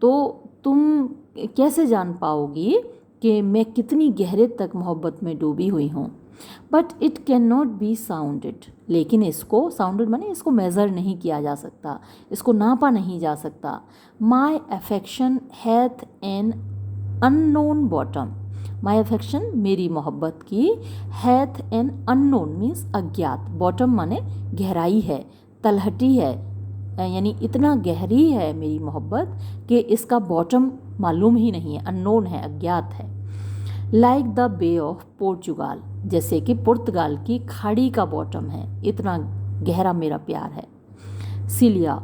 तो तुम कैसे जान पाओगी कि मैं कितनी गहरे तक मोहब्बत में डूबी हुई हूँ। But it can not B sounded लेकिन इसको साउंडेड माने इसको मेज़र नहीं किया जा सकता, इसको नापा नहीं जा सकता। My affection hath an unknown bottom my affection मेरी मोहब्बत की, हैथ एन अननोन मीन्स अज्ञात, बॉटम माने गहराई है, तलहटी है, यानी इतना गहरी है मेरी मोहब्बत कि इसका बॉटम मालूम ही नहीं है, अननोन है, अज्ञात है। Like the bay of Portugal जैसे कि पुर्तगाल की खाड़ी का बॉटम है, इतना गहरा मेरा प्यार है। सीलिया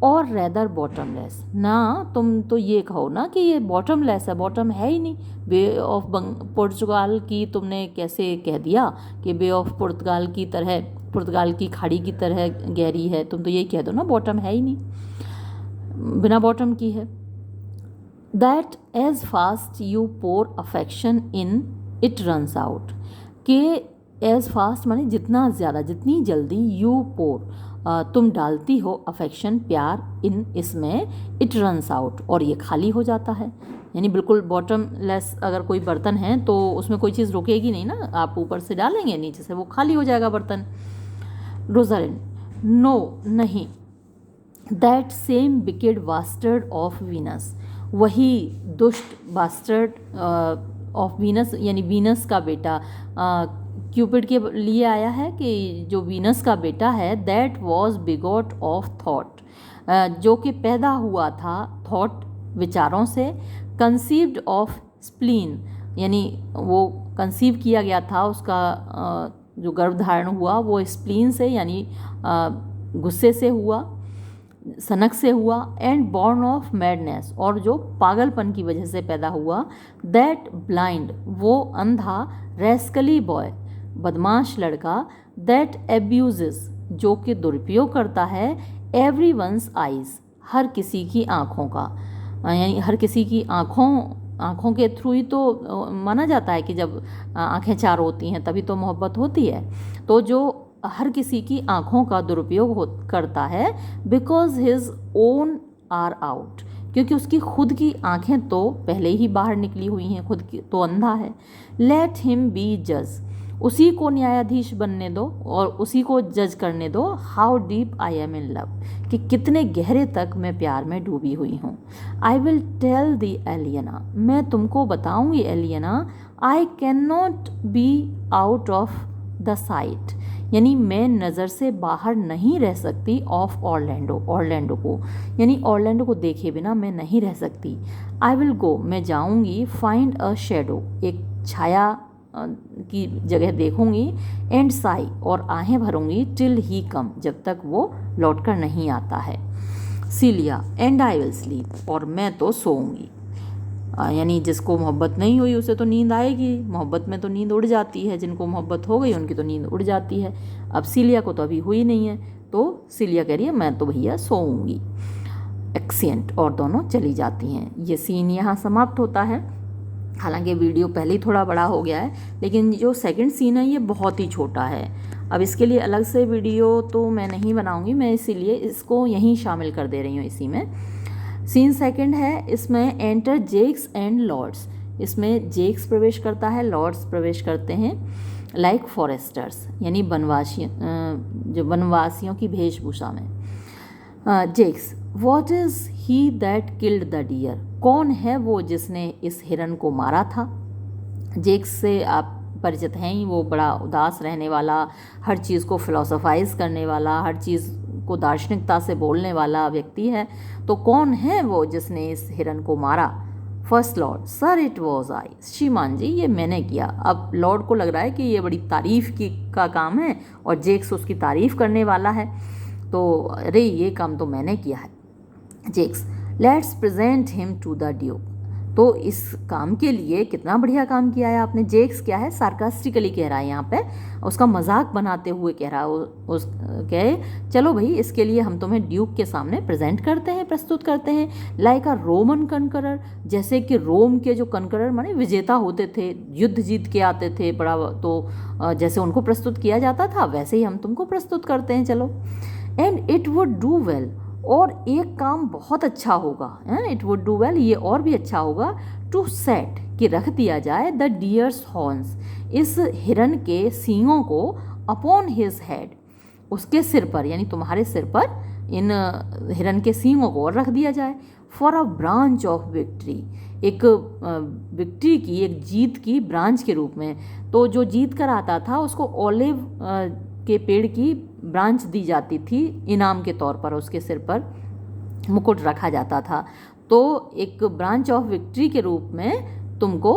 और रेदर बॉटमलेस ना, तुम तो ये कहो ना कि ये बॉटमलेस है, बॉटम है ही नहीं, बे ऑफ पुर्तगाल की तुमने कैसे कह दिया कि बे ऑफ पुर्तगाल की तरह, पुर्तगाल की खाड़ी की तरह गहरी है, तुम तो ये कह दो ना बॉटम है ही नहीं, बिना बॉटम की है। That as fast you pour affection in it runs out कि एज फास्ट माने जितना ज़्यादा, जितनी जल्दी, यू पोर तुम डालती हो अफेक्शन प्यार, इन इसमें, इट रन्स आउट और ये खाली हो जाता है, यानी बिल्कुल बॉटम लेस अगर कोई बर्तन है तो उसमें कोई चीज़ रुकेगी नहीं ना, आप ऊपर से डालेंगे नीचे से वो खाली हो जाएगा बर्तन। रोजालिंड नो नहीं, that same wicked bastard of Venus वही दुष्ट बास्टर्ड ऑफ वीनस यानी वीनस का बेटा क्यूपिड के लिए आया है कि जो वीनस का बेटा है, that was bigot of thought जो कि पैदा हुआ था थॉट विचारों से, कंसीव्ड ऑफ स्प्लीन यानी वो कंसीव किया गया था, उसका जो गर्भधारण हुआ वो स्प्लीन से यानी गुस्से से हुआ, सनक से हुआ, एंड बॉर्न ऑफ मैडनेस, और जो पागलपन की वजह से पैदा हुआ, दैट ब्लाइंड, वो अंधा, रेस्कली बॉय, बदमाश लड़का, दैट एब्यूजेस, जो कि दुरुपयोग करता है, एवरी वंस आइज़, हर किसी की आँखों का, यानी हर किसी की आँखों के थ्रू ही तो माना जाता है कि जब आँखें चार होती हैं तभी तो मोहब्बत होती है। तो जो हर किसी की आँखों का दुरुपयोग करता है, because his own are out, क्योंकि उसकी खुद की आँखें तो पहले ही बाहर निकली हुई हैं, खुद की तो अंधा है। लेट हिम बी जज, उसी को न्यायाधीश बनने दो और उसी को जज करने दो, how deep I am in love, कि कितने गहरे तक मैं प्यार में डूबी हुई हूँ। आई विल टेल दी एलियना, मैं तुमको बताऊँगी Aliena, I can not be out of the sight, यानी मैं नज़र से बाहर नहीं रह सकती, ऑफ ऑरलैंडो को, यानी ऑरलैंडो को देखे बिना मैं नहीं रह सकती। आई विल गो, मैं जाऊँगी, फाइंड अ शेडो, एक छाया की जगह देखूंगी, एंड साई, और आहें भरूंगी, टिल ही कम, जब तक वो लौट कर नहीं आता है। सीलिया, एंड आई विल स्लीप, और मैं तो सोऊंगी, यानी जिसको मोहब्बत नहीं हुई उसे तो नींद आएगी, मोहब्बत में तो नींद उड़ जाती है, जिनको मोहब्बत हो गई उनकी तो नींद उड़ जाती है। अब सीलिया को तो अभी हुई नहीं है, तो सीलिया कह रही है मैं तो भैया सोऊंगी। एक्सेंट, और दोनों चली जाती हैं। ये सीन यहाँ समाप्त होता है। हालांकि वीडियो पहले ही थोड़ा बड़ा हो गया है, लेकिन जो सेकंड सीन है ये बहुत ही छोटा है। अब इसके लिए अलग से वीडियो तो मैं नहीं बनाऊंगी, मैं इसीलिए इसको यहीं शामिल कर दे रही हूँ इसी में। सीन सेकंड है, इसमें एंटर जेक्स एंड लॉर्ड्स, इसमें जेक्स प्रवेश करता है, लॉर्ड्स प्रवेश करते हैं, लाइक फॉरेस्टर्स, यानी जो वनवासियों की वेशभूषा में। Jaques, what is he that killed the deer, कौन है वो जिसने इस हिरन को मारा था। जेक्स से आप परिचित हैं ही, वो बड़ा उदास रहने वाला, हर चीज़ को फिलोसोफाइज करने वाला, हर चीज़ को दार्शनिकता से बोलने वाला व्यक्ति है। तो कौन है वो जिसने इस हिरन को मारा। First Lord, sir it was I, श्रीमान जी ये मैंने किया। अब लॉर्ड को लग रहा है कि ये बड़ी तारीफ़ का काम है और जेक्स उसकी तारीफ़ करने वाला है, तो अरे ये काम तो मैंने किया है। Jaques, let's present him to the duke, तो इस काम के लिए कितना बढ़िया काम किया है आपने। जेक्स क्या है, सार्कास्टिकली कह रहा है यहाँ पे, उसका मजाक बनाते हुए कह रहा है, कहे चलो भाई इसके लिए हम तुम्हें ड्यूक के सामने प्रेजेंट करते हैं, प्रस्तुत करते हैं, लाइक अ रोमन कनकरर, जैसे कि रोम के जो कनकरर माने विजेता होते थे, युद्ध जीत के आते थे बड़ा, तो जैसे उनको प्रस्तुत किया जाता था वैसे ही हम तुमको प्रस्तुत करते हैं, चलो। And it would do well, और एक काम बहुत अच्छा होगा, इट वुड डू वेल, ये और भी अच्छा होगा, टू सेट, कि रख दिया जाए, द डियर्स हॉर्न्स, इस हिरन के सींगों को, अपॉन हिज हेड, उसके सिर पर, यानी तुम्हारे सिर पर इन हिरन के सींगों को और रख दिया जाए, for a branch of victory, एक विक्ट्री की, एक जीत की ब्रांच के रूप में। तो जो जीत कर आता था उसको ऑलिव के पेड़ की ब्रांच दी जाती थी इनाम के तौर पर, उसके सिर पर मुकुट रखा जाता था। तो एक ब्रांच ऑफ विक्ट्री के रूप में तुमको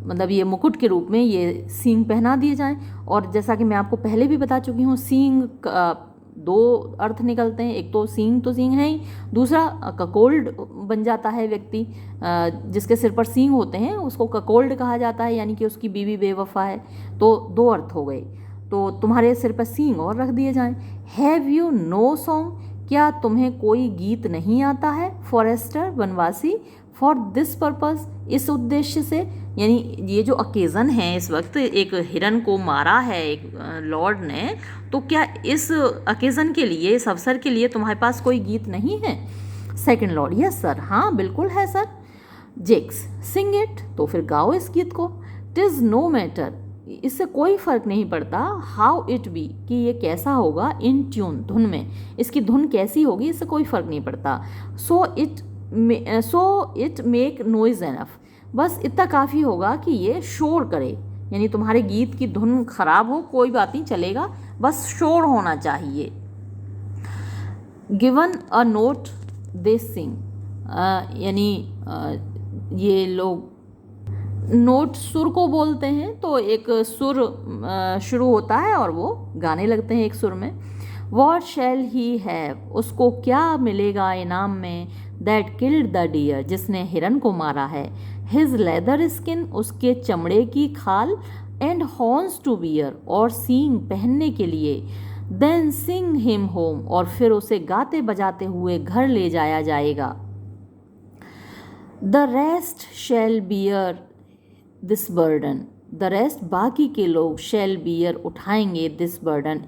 मतलब ये मुकुट के रूप में ये सींग पहना दिए जाएं। और जैसा कि मैं आपको पहले भी बता चुकी हूँ, सींग दो अर्थ निकलते हैं, एक तो सींग है ही, दूसरा ककोल्ड बन जाता है व्यक्ति, जिसके सिर पर सींग होते हैं उसको ककोल्ड कहा जाता है, यानी कि उसकी बीवी बेवफा है। तो दो अर्थ हो गए, तो तुम्हारे सिर पर सींग और रख दिए जाएं। हैव यू नो सॉन्ग, क्या तुम्हें कोई गीत नहीं आता है, फॉरेस्टर वनवासी, फॉर दिस पर्पस, इस उद्देश्य से, यानी ये जो ओकेज़न है इस वक्त, एक हिरन को मारा है एक लॉर्ड ने, तो क्या इस ओकेज़न के लिए, इस अवसर के लिए तुम्हारे पास कोई गीत नहीं है। सेकंड लॉर्ड, यस सर, हाँ बिल्कुल है सर। जेक्स, सिंग इट, तो फिर गाओ इस गीत को। टिज़ नो मैटर, इससे कोई फ़र्क नहीं पड़ता, हाउ इट बी, कि ये कैसा होगा, इन ट्यून, धुन में, इसकी धुन कैसी होगी, इससे कोई फ़र्क नहीं पड़ता। So it make noise enough, बस इतना काफ़ी होगा कि ये शोर करे, यानी तुम्हारे गीत की धुन खराब हो कोई बात नहीं चलेगा, बस शोर होना चाहिए। गिवन अ नोट दे सिंग, यानी ये लोग नोट सुर को बोलते हैं, तो एक सुर शुरू होता है और वो गाने लगते हैं एक सुर में। वॉट शैल ही हैव, उसको क्या मिलेगा इनाम में, दैट किल्ड द डियर, जिसने हिरन को मारा है, हिज लेदर स्किन, उसके चमड़े की खाल, एंड हॉर्न्स टू बियर, और सींग पहनने के लिए, देन सिंग हिम होम, और फिर उसे गाते बजाते हुए घर ले जाया जाएगा। The rest shall bear this burden, the rest बाकी के लोग, शैल बियर उठाएंगे, दिस बर्डन,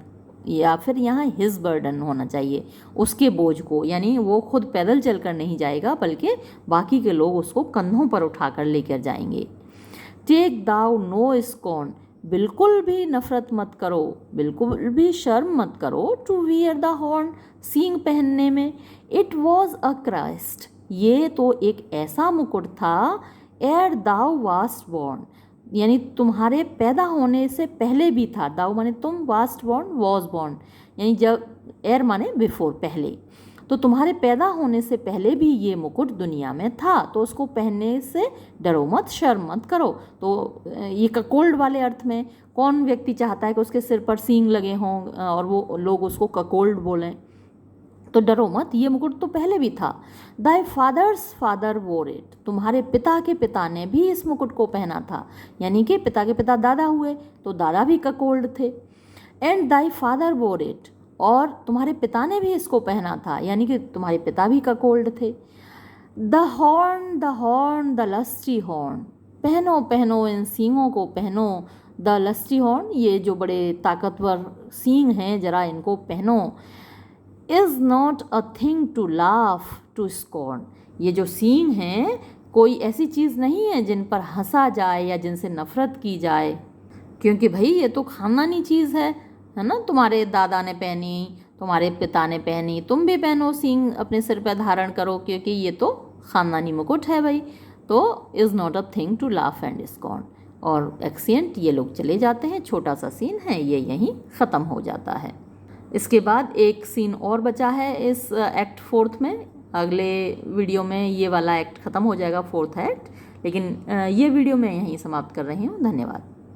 या फिर यहाँ हिज बर्डन होना चाहिए, उसके बोझ को, यानी वो खुद पैदल चलकर नहीं जाएगा बल्कि बाकी के लोग उसको कंधों पर उठाकर लेकर जाएंगे। टेक दाउ नो स्कॉन, बिल्कुल भी नफरत मत करो, बिल्कुल भी शर्म मत करो, टू वियर द हॉर्न, सींग पहनने में, इट वॉज अ क्राइस्ट, ये तो एक ऐसा मुकुट था, एर दाउ वास्ट बॉर्न, यानी तुम्हारे पैदा होने से पहले भी था, दाउ माने तुम, वास्ट बॉर्न वॉज बॉर्न, यानी जब, एर माने बिफोर पहले, तो तुम्हारे पैदा होने से पहले भी ये मुकुट दुनिया में था, तो उसको पहनने से डरो मत, शर्म मत करो। तो ये ककोल्ड वाले अर्थ में, कौन व्यक्ति चाहता है कि उसके सिर पर सींग लगे हों और वो लोग उसको ककोल्ड बोलें, तो डरो मत, ये मुकुट तो पहले भी था। दाई फादर्स फादर वोर इट, तुम्हारे पिता के पिता ने भी इस मुकुट को पहना था, यानी कि पिता के पिता दादा हुए, तो दादा भी ककोल्ड थे। एंड दाई फादर वोर इट, और तुम्हारे पिता ने भी इसको पहना था, यानी कि तुम्हारे पिता भी ककोल्ड थे। The horn the lusty horn, पहनो पहनो इन सींगों को पहनो, द लस्टी हॉर्न, ये जो बड़े ताकतवर सींग हैं जरा इनको पहनो। Is not a thing to laugh to scorn, ये जो सींग हैं कोई ऐसी चीज़ नहीं है जिन पर हंसा जाए या जिनसे नफरत की जाए, क्योंकि भाई ये तो खानदानी चीज़ है ना, तुम्हारे दादा ने पहनी, तुम्हारे पिता ने पहनी, तुम भी पहनो, सींग अपने सिर पर धारण करो, क्योंकि ये तो खानदानी मुकुट है भाई। तो is not a thing to laugh and scorn, और एक्सेंट ये लोग चले जाते हैं, छोटा सा सीन है ये यहीं ख़त्म हो जाता है। इसके बाद एक सीन और बचा है इस एक्ट 4 में, अगले वीडियो में ये वाला एक्ट ख़त्म हो जाएगा, 4th एक्ट, लेकिन ये वीडियो मैं यहीं समाप्त कर रही हूँ। धन्यवाद।